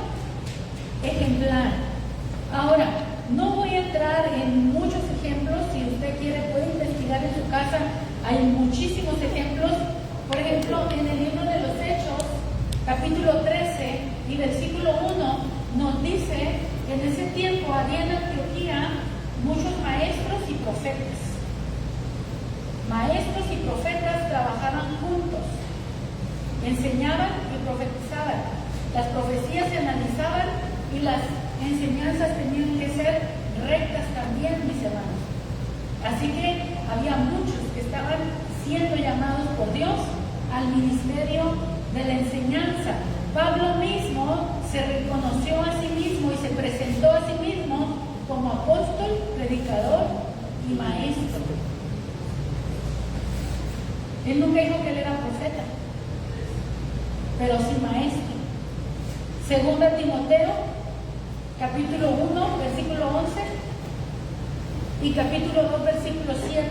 S1: ejemplar. Ahora, no voy a entrar en muchos ejemplos. Si usted quiere, puede investigar en su casa. Hay muchísimos ejemplos. Por ejemplo, en el libro de los Hechos, capítulo 13 y versículo 1, nos dice que en ese tiempo había en Antioquía muchos maestros y profetas. Maestros y profetas trabajaban juntos, enseñaban y profetizaban. Las profecías se analizaban y las enseñanzas tenían que ser rectas también, mis hermanos. Así que había muchos que estaban siendo llamados por Dios al ministerio de la enseñanza. Pablo mismo se reconoció a sí mismo y se presentó a sí mismo como apóstol, predicador y maestro. Él nunca dijo que él era profeta, pero sí maestro. Segunda Timoteo, capítulo 1, versículo 11 y capítulo 2, versículo 7.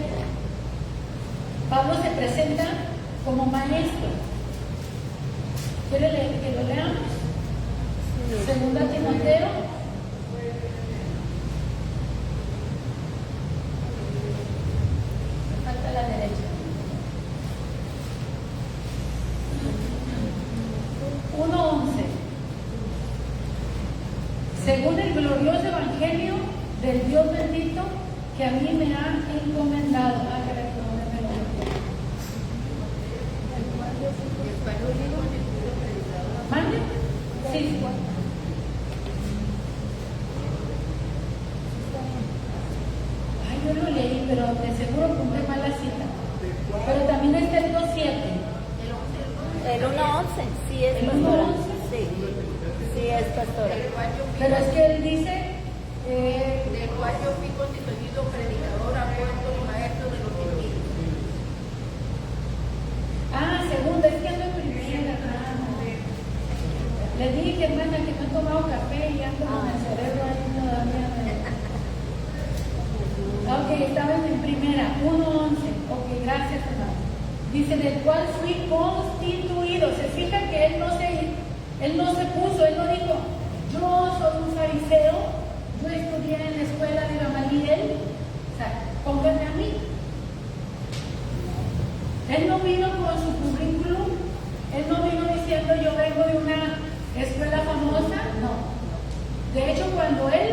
S1: Pablo se presenta como maestro. ¿Quiere que lo leamos? Segunda Timoteo. Me falta la derecha. 1:11. Según el glorioso evangelio del Dios bendito que a mí me ha encomendado. ¿Mande? Sí. Ay, yo lo leí, pero de seguro apunté mal la cita. Pero también está el 2:7.
S2: El 1:11, sí es
S1: ¿El
S2: pastora.
S1: 1:11?
S2: Sí es pastora.
S1: Pero es que él dice,
S3: del cual yo fui constituido predicador, apóstol y maestro de los gentiles.
S1: segunda, es que ando en primera. Le dije, hermana, que no he tomado café y ando con el cerebro ahí todavía. Ok, estamos en primera, 1:11. Ok, gracias, hermano. Dice, del cual fui constituido. Se fija que él no se puso, él no dijo, yo soy un fariseo, yo estudié en la escuela de Gamaliel, o sea, pónganme a mí. Él no vino con su currículum, él no vino diciendo yo vengo de una escuela famosa, no. De hecho, cuando él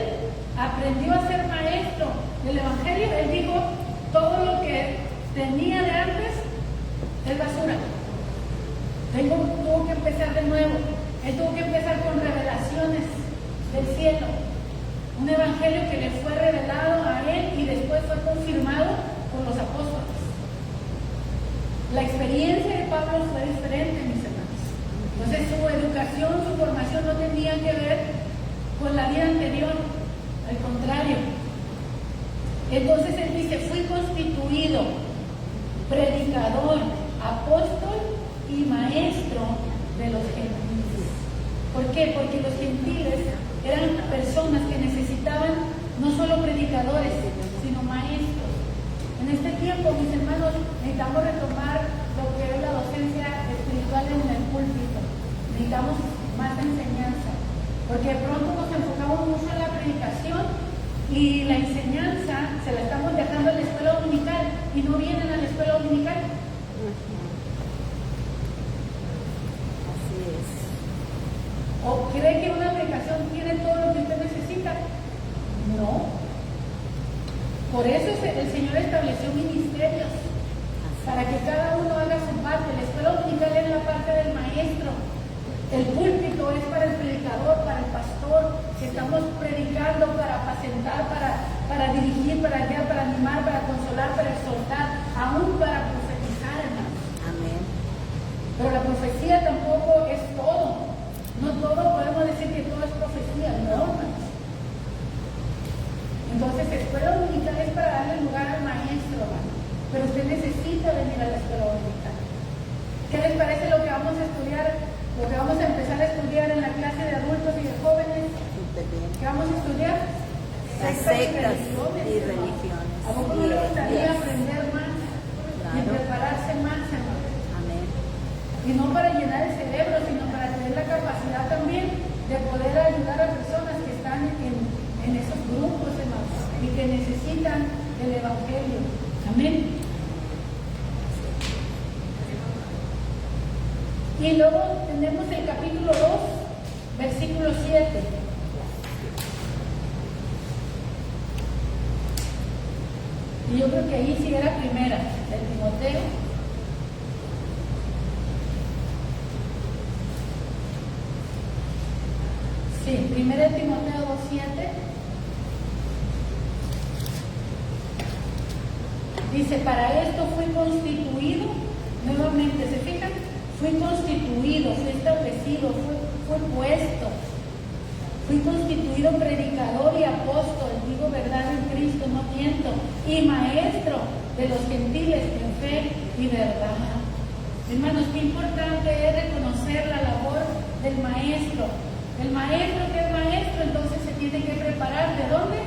S1: aprendió a ser maestro del Evangelio, él dijo, todo lo que tenía de antes es basura. Tuvo que empezar de nuevo. Él tuvo que empezar con revelaciones del cielo. Un evangelio que le fue revelado a él y después fue confirmado por los apóstoles. La experiencia de Pablo fue diferente, mis hermanos. Entonces su educación, su formación no tenía que ver con la vida anterior. Al contrario. Entonces él dice, fui constituido predicador, apóstol y maestro de los gentiles. ¿Por qué? Porque los gentiles eran personas que necesitaban no solo predicadores, sino maestros. En este tiempo, mis hermanos, necesitamos retomar lo que es la docencia espiritual en el púlpito. Necesitamos más enseñanza, porque de pronto nos enfocamos mucho en la predicación y la enseñanza se la estamos dejando en la escuela dominical y no vienen a la escuela dominical.
S2: Así es.
S1: ¿O cree que una predicación tiene todo lo que usted necesita? No. Por eso el Señor estableció ministerios, para que cada uno haga su parte. La escuela dominical es la parte del maestro. El púlpito es para el predicador, para el pastor, que estamos predicando para apacentar, para dirigir, para guiar, para animar, para consolar, para exhortar, aún para profetizar, hermanos.
S2: Amén.
S1: Pero la profecía tampoco es todo. No todo podemos decir que todo es profecía, no, hermanos. Entonces, escuela dominical es para darle lugar al maestro, hermano. Pero usted necesita venir a la escuela dominical. ¿Qué les parece lo que vamos a estudiar? Lo que vamos a empezar a estudiar en la clase de adultos y de jóvenes. ¿Qué vamos a estudiar?
S2: Las sectas y religiones.
S1: ¿A poco no le gustaría aprender más y prepararse más, hermano?
S2: Amén.
S1: Y no para llenar el cerebro, sino para tener la capacidad también de poder ayudar a personas que están en esos grupos, hermanos, y que necesitan el Evangelio. Amén. Y luego tenemos el capítulo 2, versículo 7. Y yo creo que ahí sí era primera, de Timoteo. Sí, primera de Timoteo 2:7. Dice, para esto fui constituido, nuevamente, ¿se fijan? Fui constituido, fui establecido, fui puesto. Fui constituido predicador y apóstol, digo verdad en Cristo, no miento, y maestro de los gentiles en fe y verdad. Hermanos, qué importante es reconocer la labor del maestro. El maestro que es maestro, entonces se tiene que preparar. ¿De dónde?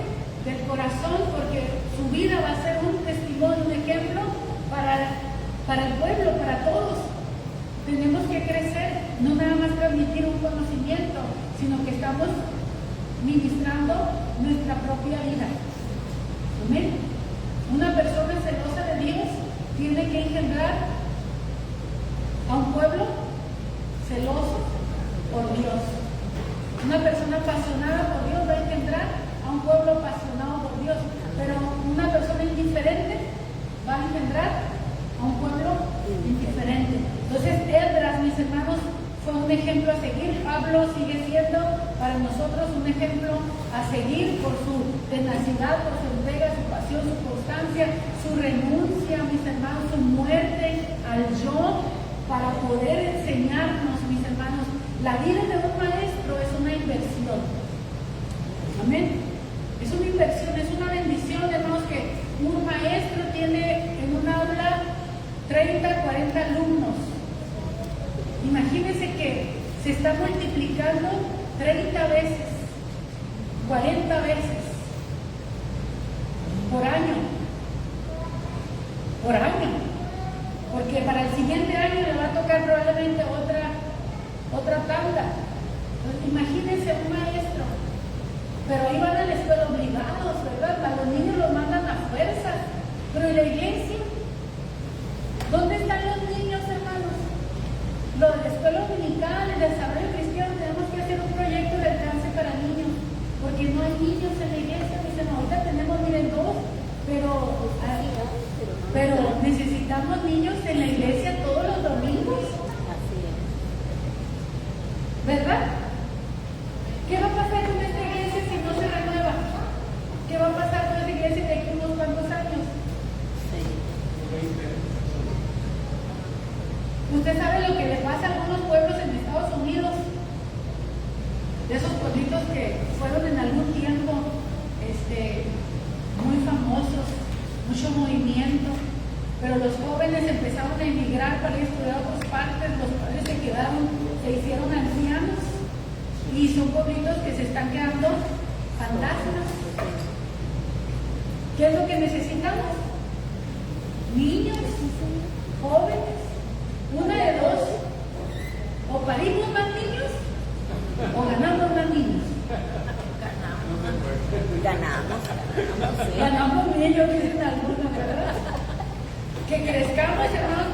S1: Del corazón, porque su vida va a ser un testimonio, un ejemplo para el pueblo, para todos. Tenemos que crecer, no nada más transmitir un conocimiento, sino que estamos ministrando nuestra propia vida. Amén. Una persona celosa de Dios tiene que engendrar a un pueblo celoso por Dios. Una persona apasionada por Dios va a engendrar a un pueblo apasionado por Dios, pero una persona indiferente va a engendrar a un pueblo indiferente. Entonces, Esdras, mis hermanos, fue un ejemplo a seguir. Pablo sigue siendo para nosotros un ejemplo a seguir por su tenacidad, por su entrega, su pasión, su constancia, su renuncia, mis hermanos, su muerte al yo, para poder enseñarnos, mis hermanos. La vida de un maestro es una inversión. Amén. Es una inversión, es una bendición, hermanos, que un maestro tiene en un aula 30, 40 alumnos. Imagínense que se está multiplicando 30 veces, 40 veces por año, porque para el siguiente año le va a tocar probablemente otra tanda. Entonces, imagínense un maestro, pero ahí van a la escuela obligados, ¿verdad? A los niños los mandan a fuerzas, pero ¿y la iglesia? ¿Dónde están los niños, hermanos? Lo de la escuela dominical, el desarrollo cristiano, tenemos que hacer un proyecto de alcance para niños, porque no hay niños en la iglesia. Dicen, ahorita tenemos, miren, 2, pero necesitamos niños en la iglesia todos los domingos, ¿verdad? ¿Qué va a pasar con esta iglesia si no se renueva? ¿Qué va a pasar con esta iglesia de aquí unos cuantos años? Usted sabe lo que le pasa a algunos pueblos en Estados Unidos, de esos pueblitos que fueron en algún tiempo muy famosos, mucho movimiento, pero los jóvenes empezaron a emigrar para ir a estudiar a otras partes, los padres se hicieron ancianos, y son pueblitos que se están quedando fantasmas. ¿Qué es lo que necesitamos? Niños, jóvenes, una de dos: o parimos más niños o ganamos más niños. Ganamos niños, dicen algunos, ¿verdad? Que crezcamos, hermanos,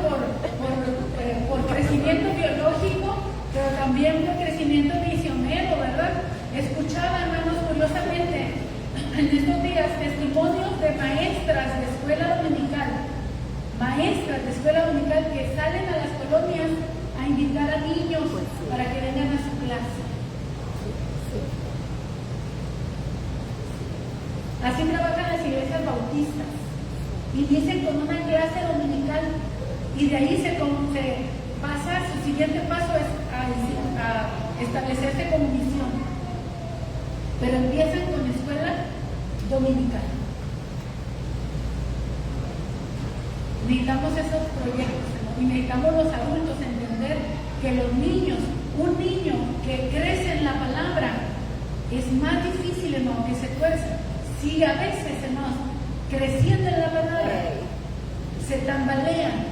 S1: por crecimiento biológico, pero también por crecimiento misionero, ¿verdad? Escuchaba, hermanos, curiosamente, en estos días, testimonios de maestras de escuela dominical que salen a las colonias a invitar a niños para que vengan a su clase. Así trabajan las iglesias bautistas. Inician con una clase dominical y de ahí se pasa, su siguiente paso es a establecerse como misión. Pero empiezan con escuela dominical. Necesitamos esos proyectos y necesitamos los adultos entender que los niños, un niño que crece en la palabra, es más difícil, hermano, que se tuerza. Sí, a veces, hermanos, creciendo en la palabra, se tambalean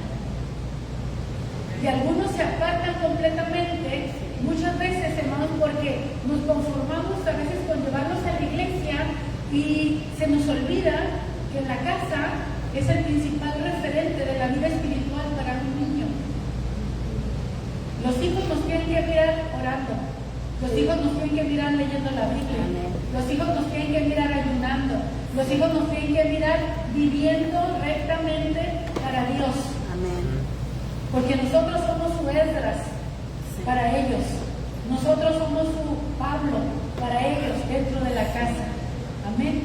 S1: y algunos se apartan completamente, muchas veces, hermanos, porque nos conformamos a veces con llevarlos a la iglesia y se nos olvida que la casa es el principal referente de la vida espiritual para un niño. Los hijos nos tienen que mirar orando, los hijos nos tienen que mirar leyendo la Biblia, los hijos nos tienen que mirar ayunando, los hijos nos tienen que mirar viviendo rectamente para Dios. Porque nosotros somos su Esdras para ellos, nosotros somos su Pablo para ellos dentro de la casa. Amén.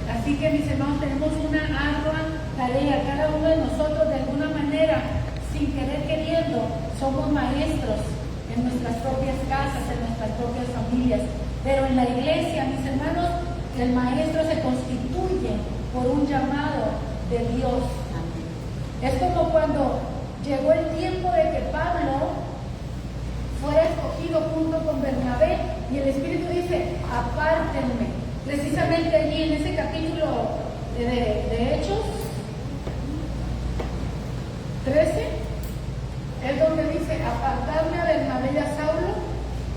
S1: Así que, mis hermanos, tenemos una ardua tarea. Cada uno de nosotros, de alguna manera, sin querer queriendo, somos maestros en nuestras propias casas, en nuestras propias familias. Pero en la iglesia, mis hermanos, el maestro se constituye por un llamado de Dios. Es como cuando llegó el tiempo de que Pablo fuera escogido junto con Bernabé y el Espíritu dice: apártenme. Precisamente allí en ese capítulo de Hechos 13 es donde dice: apartarme a Bernabé y a Saulo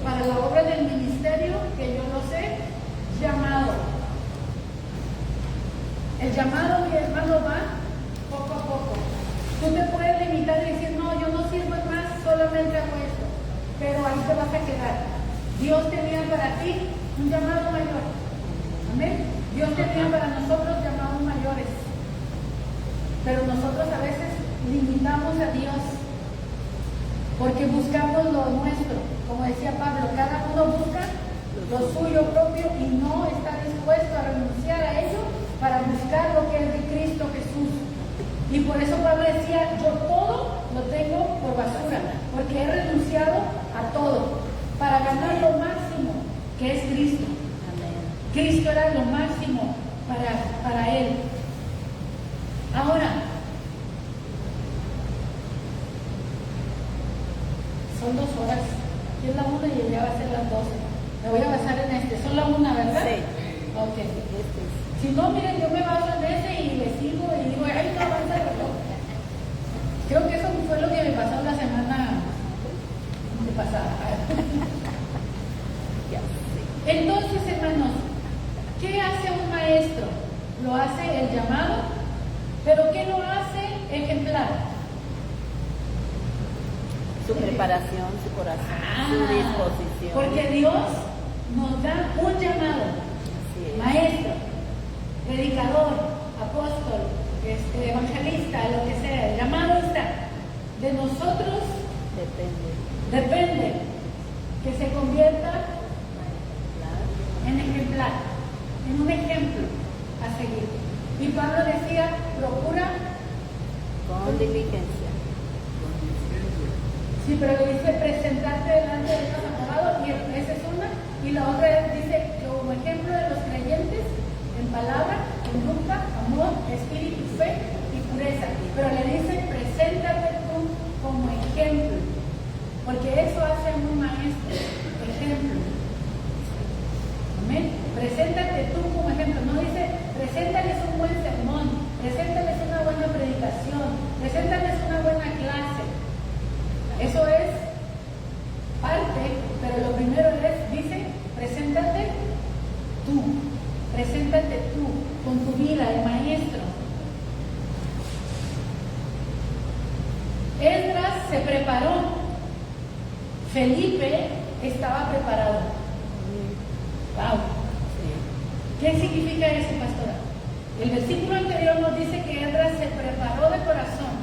S1: para la obra del ministerio que yo no sé llamado. El llamado, mi hermano, va poco a poco. Tú te puedes limitar y decir: no, yo no sirvo más, solamente hago esto, pero ahí te vas a quedar. Dios tenía para ti un llamado mayor. Amén. Dios tenía para nosotros llamados mayores, pero nosotros a veces limitamos a Dios porque buscamos lo nuestro. Como decía Pablo, cada uno busca lo suyo propio y no está dispuesto a renunciar a ello para buscar lo que es de Cristo Jesús. Y por eso Pablo decía: yo todo lo tengo por basura, porque he renunciado a todo para ganar lo máximo, que es Cristo. Cristo era lo máximo para él. Ahora, son 2 horas. Aquí es la 1 y ya va a ser las 12. Me voy a basar en este. Son la 1, ¿verdad?
S2: Sí.
S1: Ok.
S2: Este es.
S1: Si no, miren, yo me baso en ese y le sigo y digo, ay, no avanza el reloj. Creo que eso fue lo que me pasó la semana pasada.
S2: Ya sé.
S1: Entonces, hermanos, ¿qué hace un maestro? Lo hace el llamado, pero ¿qué lo hace ejemplar?
S2: Su preparación, su corazón, su disposición.
S1: Porque Dios nos da un llamado.
S2: Así es.
S1: Maestro, predicador, apóstol, evangelista, lo que sea, el llamado está. De nosotros depende que se convierta en ejemplar, en un ejemplo a seguir. Y Pablo decía, procura
S2: Con diligencia.
S1: sí, pero le dice presentarte delante de los abogados, y esa es una, y la otra dice como ejemplo de los creyentes en palabra, conducta, amor, espíritu, fe y pureza. Pero le dice preséntate tú como ejemplo, porque eso hace un maestro, ejemplo. Amén. Preséntate tú como ejemplo. No dice preséntales un buen sermón, preséntales una buena predicación, preséntales una buena clase. Eso es parte, pero lo primero es, dice, preséntate tú con tu vida, el maestro. Esdras se preparó, Felipe estaba preparado. Wow. ¿Qué significa eso, pastora? El versículo anterior nos dice que Esdras se preparó de corazón,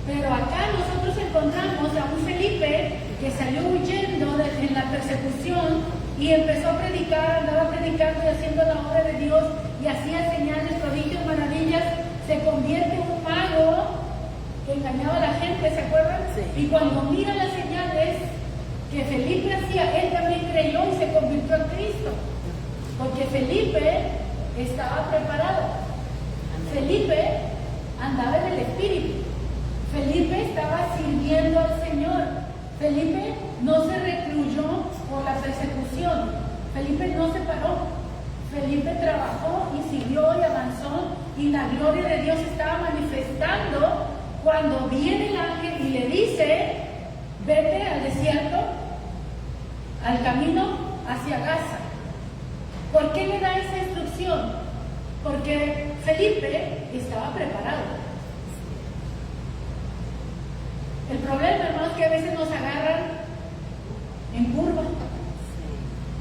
S1: pero acá nosotros encontramos a un Felipe que salió huyendo en la persecución y empezó a predicar, andaba predicando y haciendo la obra de Dios y hacía señales, prodigios, maravillas. Se convierte en un mago que engañaba a la gente, ¿se acuerdan?
S2: Sí.
S1: Y cuando mira las señales que Felipe hacía, él también creyó y se convirtió a Cristo. Porque Felipe estaba preparado. Felipe andaba en el Espíritu. Felipe estaba sirviendo al Señor. Felipe no se recluyó por la persecución. Felipe no se paró. Felipe trabajó y siguió y avanzó, y la gloria de Dios estaba manifestando cuando viene el ángel y le dice: vete al desierto, al camino hacia Gaza. ¿Por qué le da esa instrucción? Porque Felipe estaba preparado. El problema, hermanos, es que a veces nos agarran en curva,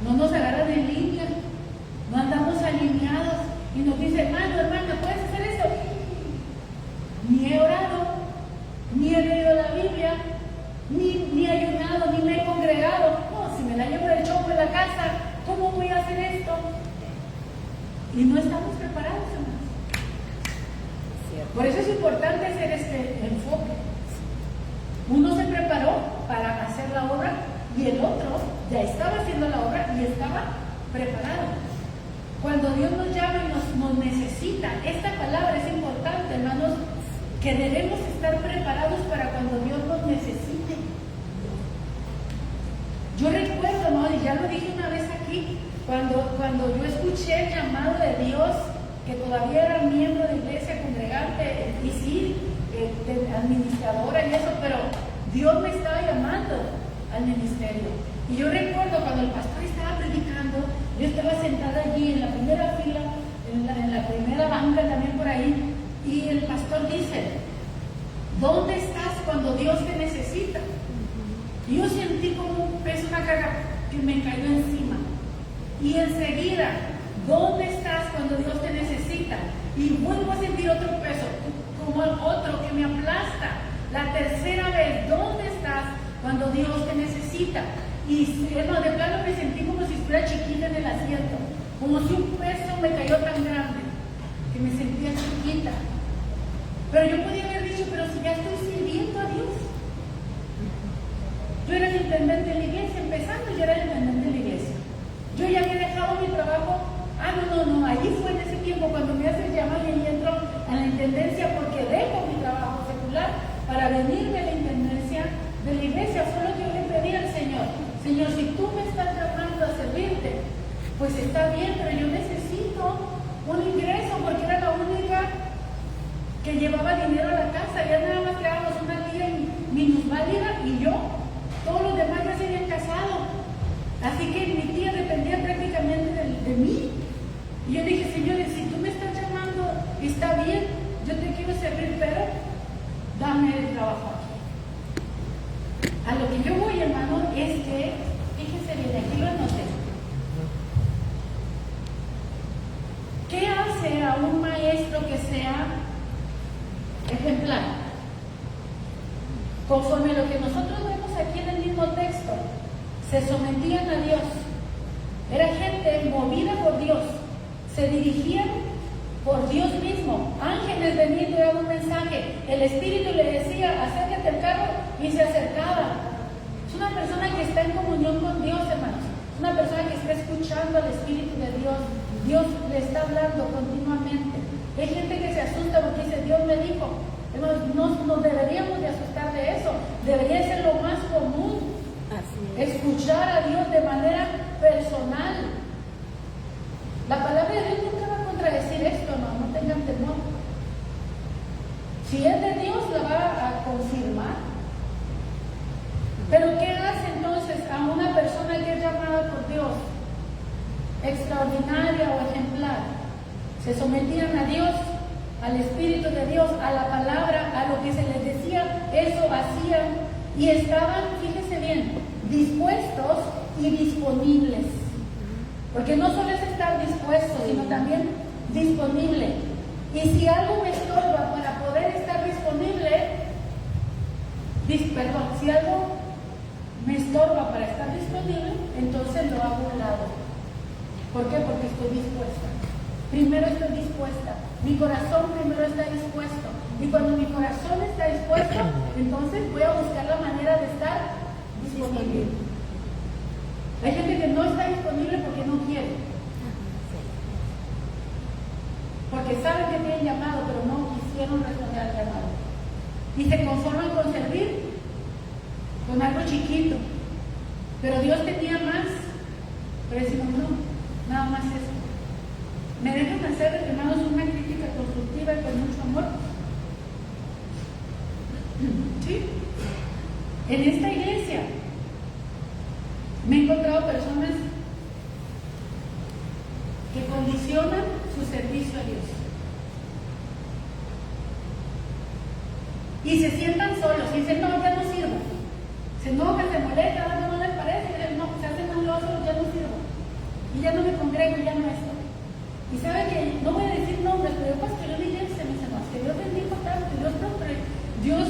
S1: no nos agarran en línea, no andamos alineados y nos dicen: hermano, ¿puedes hacer eso? Ni he orado, ni he leído la Biblia, ni he ayunado, ni me he congregado. No, si me la llevo del chopo en la casa, ¿cómo voy a hacer esto? Y no estamos preparados, hermanos. Por eso es importante hacer este enfoque. Uno se preparó para hacer la obra y el otro ya estaba haciendo la obra y estaba preparado. Cuando Dios nos llama y nos necesita, esta palabra es importante, hermanos, que debemos estar preparados para cuando Dios nos necesite. Yo recuerdo, hermano, y ya lo dije una vez aquí, cuando yo escuché el llamado de Dios, que todavía era miembro de iglesia congregante, y sí, administradora y eso, pero Dios me estaba llamando al ministerio. Y yo recuerdo cuando el pastor estaba predicando, yo estaba sentada allí en la primera fila, en la primera banca también por ahí, y el pastor dice: ¿dónde estás cuando Dios te necesita? Y yo sentí como un peso, una carga que me cayó encima. Y enseguida, ¿dónde estás cuando Dios te necesita? Y vuelvo a sentir otro peso, como el otro que me aplasta. La tercera vez, ¿dónde estás cuando Dios te necesita? Y hermano, de plano me sentí como si estuviera chiquita en el asiento, como si un peso me cayó tan grande que me sentía chiquita. Pero yo podía haber dicho: pero si ya estoy sirviendo a Dios. Yo era el intendente de la iglesia, empezando, yo era el intendente de la iglesia. Yo ya había dejado mi trabajo. No, allí fue en ese tiempo cuando me hace el llamado y entro a la intendencia, porque dejo mi trabajo secular para venirme a la intendencia de la iglesia. Fue lo que yo le pedí al Señor: Señor, si tú me estás llamando a servirte, pues está bien, pero yo necesito un ingreso porque era la única que llevaba dinero a la casa. Ya nada más quedábamos una tía minusválida y yo. Todos los demás ya se habían casado. Así que mi tía dependía prácticamente de mí. Y yo dije, Señor, si tú me estás llamando, está bien, yo te quiero servir, pero dame el trabajo aquí. A lo que yo voy, hermano, es que, fíjense bien, aquí lo anoté. ¿Qué hace a un maestro que sea ejemplar? Conforme a lo que nosotros vemos aquí en el mismo texto, se sometían a Dios. Era gente movida por Dios. Se dirigían por Dios mismo. Ángeles venían y daban un mensaje. El Espíritu le decía, acércate al carro, y se acercaba. Es una persona que está en comunión con Dios, hermanos. Es una persona que está escuchando al Espíritu de Dios. Dios le está hablando continuamente. Hay gente que se asusta porque dice, Dios me dijo. Hermanos, no deberíamos de asustar de eso. Debería ser lo más común.
S2: Así es.
S1: Escuchar a Dios de manera personal. La palabra de Dios nunca va a contradecir esto, no tengan temor. Si es de Dios, la va a confirmar. Pero ¿qué hace entonces a una persona que es llamada por Dios extraordinaria o ejemplar? Se sometían a Dios, al Espíritu de Dios, a la palabra, a lo que se les decía, eso hacían, y estaban, fíjese bien, dispuestos y disponibles. Porque no solo es estar dispuesto, sino también disponible. Y si algo me estorba para poder estar disponible, si algo me estorba para estar disponible, entonces lo hago a un lado. ¿Por qué? Porque estoy dispuesta. Primero estoy dispuesta. Mi corazón primero está dispuesto. Y cuando mi corazón está dispuesto, entonces voy a buscar la manera de estar disponible. Hay gente que no está disponible porque no quiere. Porque saben que tienen llamado, pero no quisieron responder al llamado. Y se conforman con servir con algo chiquito. Pero Dios tenía más. Pero decimos, no, nada más eso. ¿Me dejan hacer, hermanos, una crítica constructiva y con mucho amor? ¿Sí? En esta iglesia me he encontrado personas que condicionan su servicio a Dios. Y se sientan solos y dicen, no, ya no sirvo. Se enojan, se molestan, algo no les parece, no, se hacen un lado solos, ya no sirvo. Y ya no me congrego, ya no esto. Y saben que, no voy a decir nombres, pero yo pastoreo la iglesia, mis hermanos, que Dios bendijo tanto, Dios,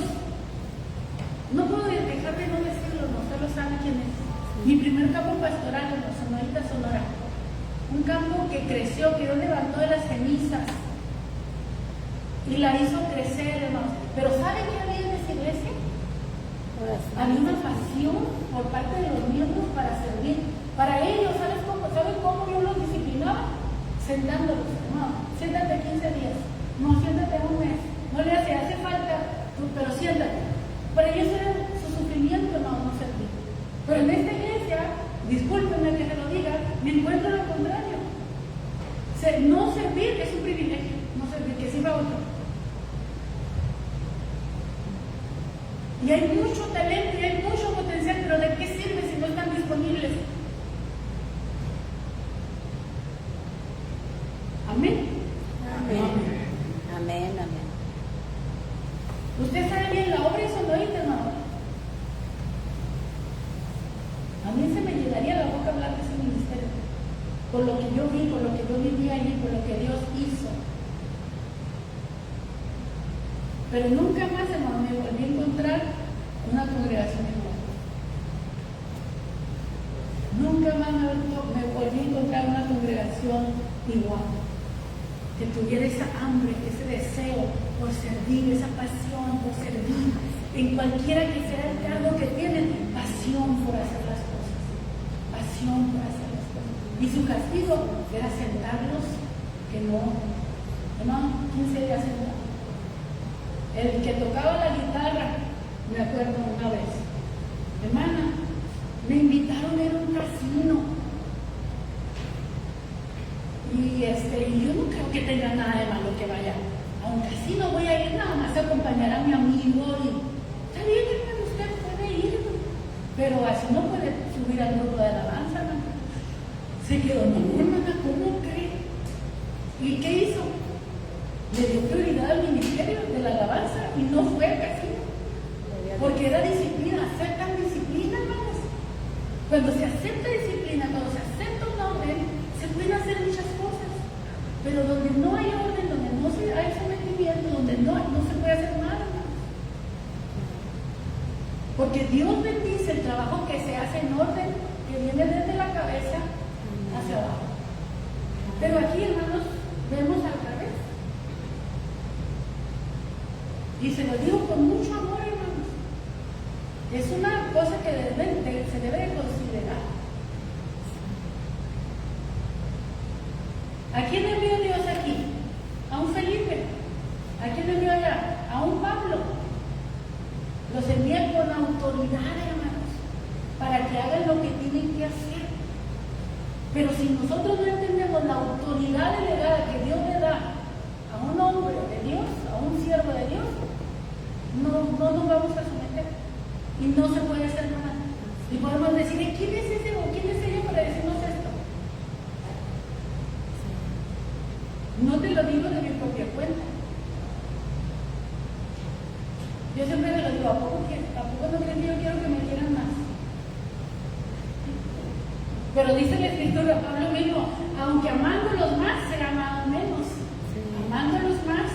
S1: no puedo dejar de no decirlo, no, usted lo sabe quién es. Mi primer campo pastoral en la Sonorita, Sonora. Un campo que creció, que Dios levantó de las cenizas y la hizo crecer, hermanos. Pero ¿saben qué había en esa iglesia? Había una pasión por parte de los miembros para servir. Para ellos, ¿saben cómo Dios los disciplinaba? Sentándolos, no, siéntate 15 días, no, siéntate un mes, no le hace falta, pero siéntate. Para ellos era su sufrimiento, no servir. Pero en esta iglesia, discúlpenme que se lo diga, me encuentro lo contrario. No servir es un privilegio, no servir, que sirva a otro. Y hay mucho talento y hay mucho potencial, pero ¿de qué sirve si no están disponibles? Amén.
S2: Amén. Amén, amén.
S1: Usted sabe bien, la obra es Sonorita, hermano. A mí se me llenaría la boca hablar de ese ministerio. Por lo que yo vi, por lo que yo viví allí, por lo que Dios hizo. Pero nunca más, hermano, me volví a encontrar una congregación igual. Nunca más me volví a encontrar una congregación igual. Que tuviera esa hambre, ese deseo por servir, esa pasión por servir, en cualquiera que sea el cargo que tienen, pasión por hacer las cosas, pasión por hacer las cosas. Y su castigo era sentarlos, que no, 15 días sentados. El que tocaba la guitarra, me acuerdo una vez, hermana, me invitaron a ir a un casino. Y yo no creo que tenga nada de malo que vaya a un casino. Voy a ir nada más a acompañar a mi amigo y está bien, hermano, usted puede ir, pero así no puede subir al grupo de alabanza, hermano. Se quedó, no, hermana, ¿cómo cree? ¿Y qué hizo? Le dio prioridad al ministerio de la alabanza y no fue al casino. Porque era disciplina, aceptan disciplina, hermanos. Cuando se acepta disciplina, cuando se acepta un orden, se pueden hacer muchas cosas. Pero donde no hay orden, donde no hay sometimiento, donde no se puede hacer nada, hermanos. Porque Dios bendice el trabajo que se hace en orden, que viene desde la cabeza hacia abajo. Pero aquí, hermanos, vemos al revés. Y se lo digo con mucho amor, hermanos. Es una cosa que se debe de considerar. ¿A quién envió Dios aquí? A un Felipe. ¿A quién envió allá? A un Pablo. Los envía con autoridad, hermanos, para que hagan lo que tienen que hacer. Pero si nosotros no entendemos la autoridad delegada que Dios le da a un hombre de Dios, a un siervo de Dios, no nos vamos a someter y no se puede hacer nada. Y podemos decir, ¿quién es ese o quién es ella para decirnos esto? No te lo digo de mi propia cuenta. Yo siempre me lo digo, ¿a poco no creen que yo quiero que me quieran más? Pero dice la Escritura, Pablo mismo, aunque amándolos más, será amado menos. Sí. Amándolos más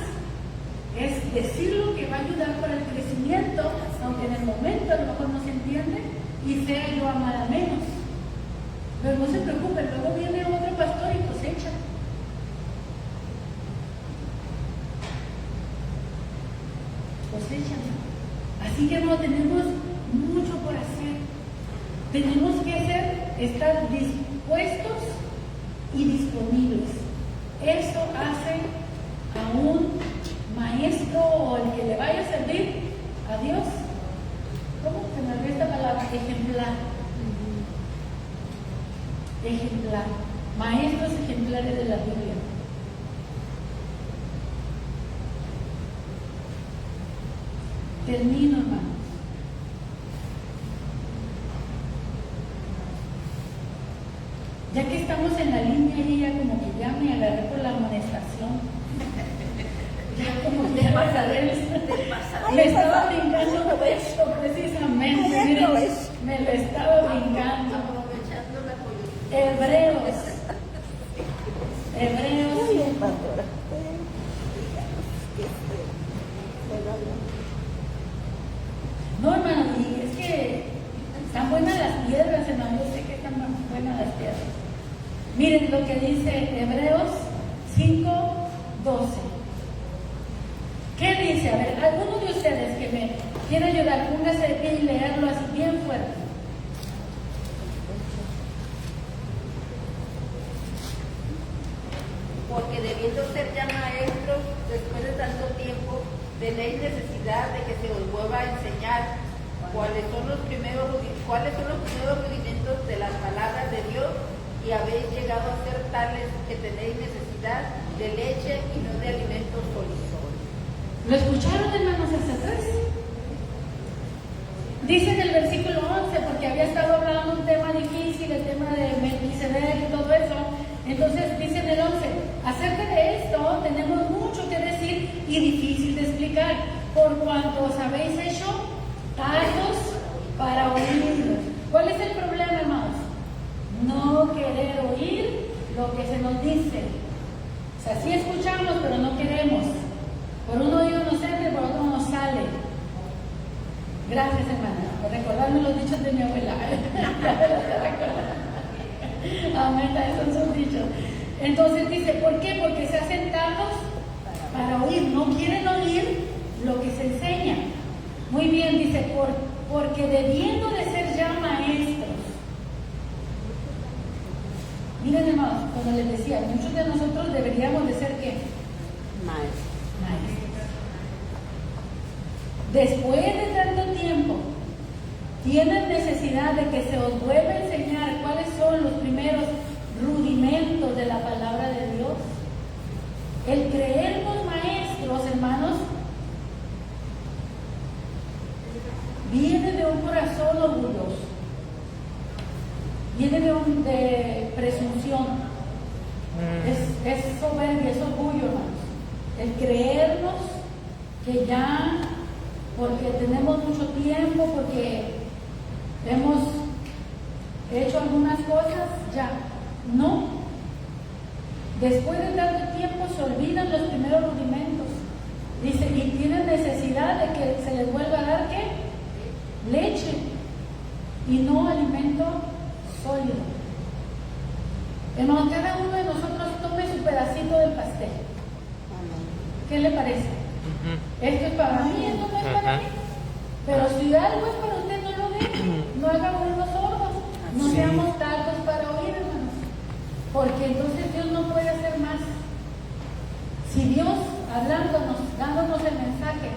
S1: es decir lo que va a ayudar para el crecimiento, aunque en el momento a lo mejor no se entiende, y sea yo amada menos. Pero no se preocupen, luego viene otro pastor y cosecha. Así que no tenemos mucho por hacer. Tenemos que estar dispuestos y disponibles. Eso hace a un maestro o el que le vaya a servir a Dios, ¿cómo se me olvidó esta palabra? Ejemplar. Ejemplar. Maestros ejemplares de la Biblia. Termino, hermanos. Ya que estamos en la línea y ella como que ya me agarré por la amonestación. Ya como que me estaba brincando esto precisamente. Miren, me lo estaba brincando.
S3: Aprovechando la coyuntura.
S1: Hebreos. No, hermano, y es que están buenas las piedras, hermano. Yo sé que están buenas las piedras. Miren lo que dice Hebreos 5:12. ¿Qué dice? A ver, alguno de ustedes que me quiera ayudar, póngase de pie y leerlo así bien fuerte.
S3: Porque debiendo ser ya maestros después de tanto tiempo, tenéis necesidad de que se os vuelva a enseñar cuáles son los primeros rudimentos de las palabras de Dios, y habéis llegado a ser tales que tenéis necesidad de leche y no de alimentos sólidos.
S1: ¿Lo escucharon, hermanos, hasta atrás? Dice en el versículo 11, porque había estado hablando un tema difícil, el tema de Melquisedec y todo eso. Entonces dice en el 11, acerca de esto tenemos mucho que decir y difícil de explicar, por cuanto os habéis hecho tardos para oírlo. ¿Cuál es el problema, hermanos? No querer oír lo que se nos dice. O sea, sí escuchamos, pero no queremos. Por un oído nos entra y por otro nos sale. Gracias, hermana, por recordarme los dichos de mi abuela. Amén, esos son sus dichos. Entonces dice, ¿por qué? Porque se hacen tardos para oír. No quieren oír lo que se enseña. Muy bien, dice, porque debiendo de ser ya maestros. Miren, hermanos, cuando les decía, muchos de nosotros deberíamos de ser ¿qué?
S2: Maestros.
S1: Después de tanto tiempo tienen necesidad de que se os vuelva a enseñar cuáles son los primeros rudimentos de la palabra de Dios. El creernos maestros, hermanos, viene de un corazón orgulloso, viene de presunción, es soberbia, es orgullo, hermanos. El creernos que ya, porque tenemos mucho tiempo, porque hemos hecho algunas cosas, ya, no. Después de tanto tiempo se olvidan los primeros rudimentos. Dice, y tienen necesidad de que se les vuelva a dar, ¿qué? Leche, y no alimento sólido. Hermano, cada uno de nosotros tome su pedacito del pastel. ¿Qué le parece? Esto es para mí, esto no es para mí. Pero si algo es para usted, no lo deje. No haga oídos sordos. No seamos tardos para oír, hermanos. Porque entonces Dios no puede hacer más. Si Dios, hablándonos, dándonos el mensaje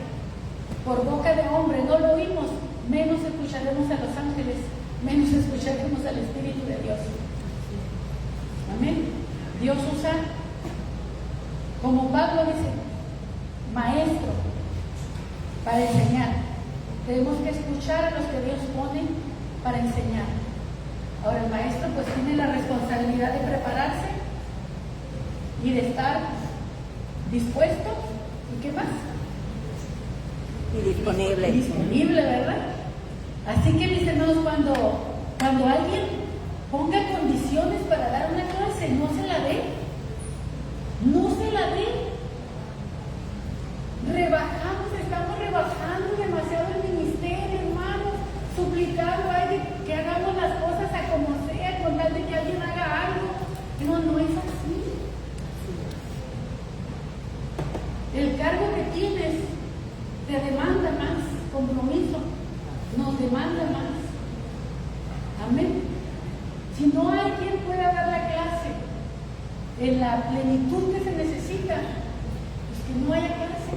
S1: por boca de hombre, no lo oímos, menos escucharemos a los ángeles, menos escucharemos al Espíritu de Dios. Amén. Dios usa, como Pablo dice, maestro para enseñar. Tenemos que escuchar a los que Dios pone para enseñar. Ahora el maestro pues tiene la responsabilidad de prepararse y de estar dispuesto. ¿Y qué más?
S2: Y disponible.
S1: Disponible, ¿verdad? Así que mis hermanos, cuando alguien ponga condiciones para dar una clase, no se la dé. No se la dé. Estamos rebajando demasiado el ministerio, hermanos, suplicando a alguien que hagamos las cosas a como sea, con tal de que alguien haga algo. No es así. El cargo que tienes te demanda más compromiso, nos demanda más. Amén. Si no hay quien pueda dar la clase en la plenitud que se necesita, pues que no haya clase.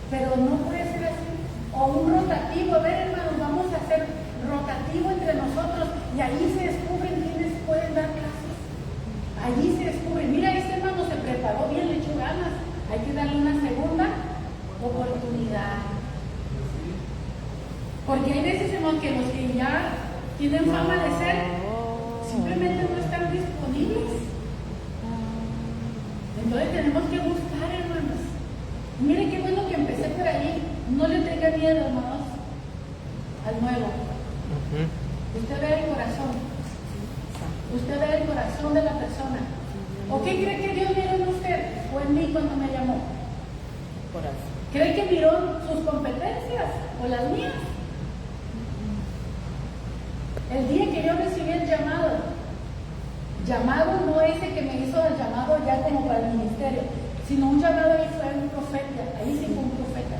S1: Pero no puede ser así. O un rotativo, a ver, hermanos, vamos a hacer rotativo entre nosotros y ahí se descubren quienes pueden dar clases. Allí se descubren, mira, este hermano se preparó bien, le echó ganas, hay que darle una segunda oportunidad. Porque hay veces, hermanos, que los que ya tienen fama de ser, simplemente no están disponibles. Entonces tenemos que buscar, hermanos. Miren qué bueno que empecé por ahí. No le tenga miedo, hermanos, al nuevo. Usted ve el corazón. Usted ve el corazón de la persona. ¿O qué cree que Dios miró en usted o en mí cuando me llamó? ¿Cree que miró sus competencias o las mías? El día que yo recibí el llamado no ese que me hizo el llamado ya como para el ministerio, sino un llamado ahí fue un profeta, ahí sí fue un profeta.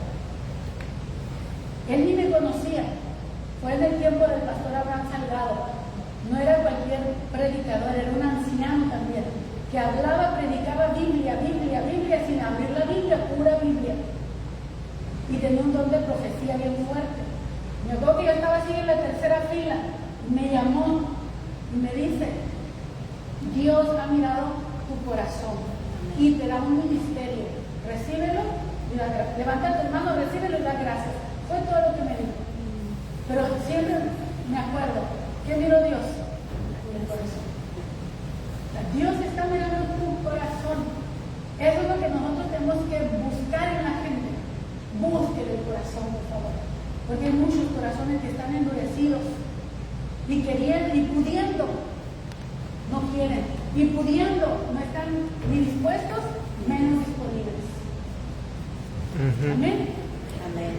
S1: Él ni me conocía, fue en el tiempo del pastor Abraham Salgado, no era cualquier predicador, era un anciano también, que hablaba, predicaba Biblia, sin abrir la Biblia, pura Biblia, y tenía un don de profecía bien fuerte. Me acuerdo que yo estaba así en la tercera fila, me llamó y me dice, Dios ha mirado tu corazón y te da un ministerio, recíbelo y da gracias. Levanta tu mano, recíbelo y da gracias. Fue todo lo que me dijo. Pero siempre me acuerdo, ¿qué miró Dios? El corazón. Dios está mirando tu corazón. Eso es lo que nosotros tenemos que buscar en la gente. Busquen el corazón, por favor. Porque hay muchos corazones que están endurecidos y queriendo y pudiendo, no quieren, y pudiendo, no están ni dispuestos, menos disponibles. Amén.
S2: Amén.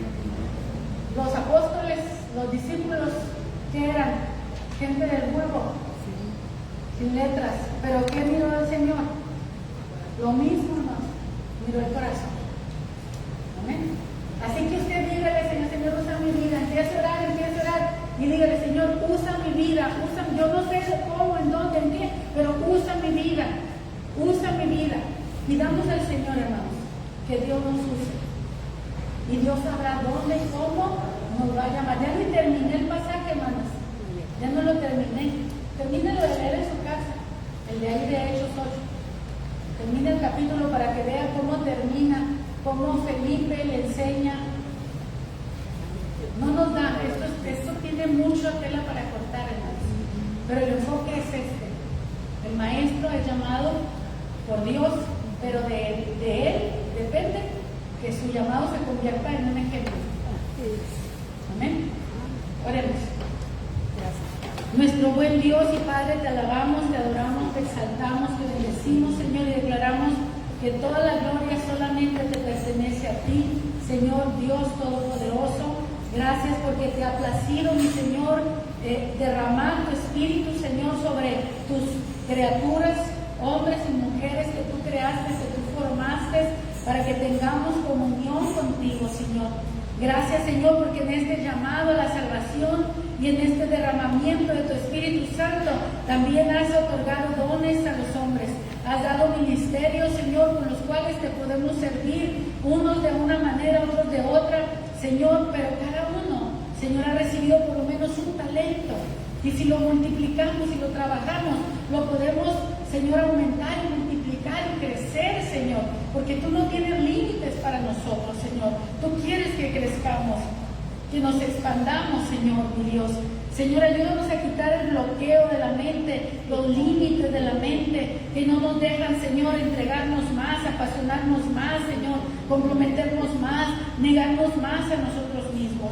S1: Los apóstoles, los discípulos, que eran gente del vulgo, sin letras, pero ¿qué miró el Señor? Lo mismo, hermano, miró el corazón. Amén. Así que usted dígale, Señor, usa mi vida, empiece a orar, y dígale, Señor, usa mi vida, yo no sé cómo, en dónde, en qué, pero usa mi vida, pidamos al Señor, hermanos, que Dios nos use, y Dios sabrá dónde y cómo nos va a llamar. Ya ni terminé el pasaje, hermanas. Ya no lo terminé. Termínelo de leer en su casa, el de ahí de Hechos 8. Termina el capítulo para que vea cómo termina, cómo Felipe le enseña. No nos da, esto tiene mucha tela para cortar, hermanos. Pero el enfoque es este. El maestro es llamado por Dios, pero de él depende que su llamado se convierta en un ejemplo. Amén. Oremos. Nuestro buen Dios y Padre, te alabamos, te adoramos, te exaltamos, te bendecimos, Señor, y declaramos que toda la gloria solamente te pertenece a ti, Señor Dios Todopoderoso. Gracias porque te ha placido, mi Señor, derramar tu Espíritu, Señor, sobre tus criaturas, hombres y mujeres que tú creaste, que tú formaste, para que tengamos comunión contigo, Señor. Gracias, Señor, porque en este llamado a la salvación y en este derramamiento de tu Espíritu Santo también has otorgado dones a los hombres. Has dado ministerios, Señor, con los cuales te podemos servir, unos de una manera, otros de otra, Señor, pero cada uno, Señor, ha recibido por lo menos un talento. Y si lo multiplicamos y lo trabajamos, lo podemos, Señor, aumentar y multiplicar y crecer, Señor, porque tú no tienes límites para nosotros, Señor. Tú quieres que crezcamos, que nos expandamos, Señor, mi Dios. Señor, ayúdanos a quitar el bloqueo de la mente, los límites de la mente, que no nos dejan, Señor, entregarnos más, apasionarnos más, Señor, comprometernos más, negarnos más a nosotros mismos.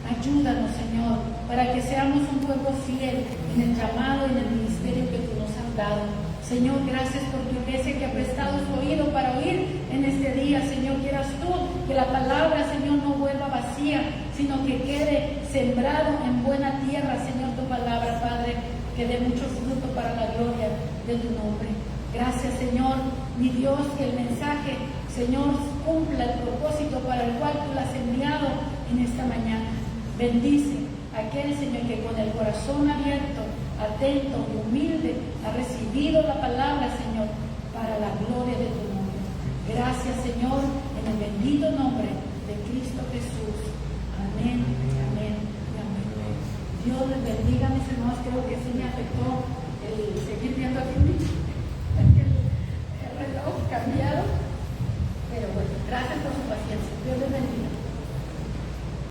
S1: Ayúdanos, Señor, para que seamos un pueblo fiel en el llamado y en el ministerio que tú nos has dado. Señor, gracias por tu iglesia que ha prestado su oído para oír en este día. Señor, quieras tú que la palabra, Señor, no vuelva vacía, sino que quede sembrado en buena tierra, Señor, tu palabra, Padre, que dé mucho fruto para la gloria de tu nombre. Gracias, Señor, mi Dios, que el mensaje, Señor, cumpla el propósito para el cual tú lo has enviado en esta mañana. Bendice a aquel, Señor, que con el corazón abierto, atento y humilde ha recibido la palabra, Señor, para la gloria de tu nombre. Gracias, Señor, en el bendito nombre de Cristo Jesús. Amén, amén y amén. Dios les bendiga, mis hermanos. Creo que sí me afectó el seguir viendo aquí.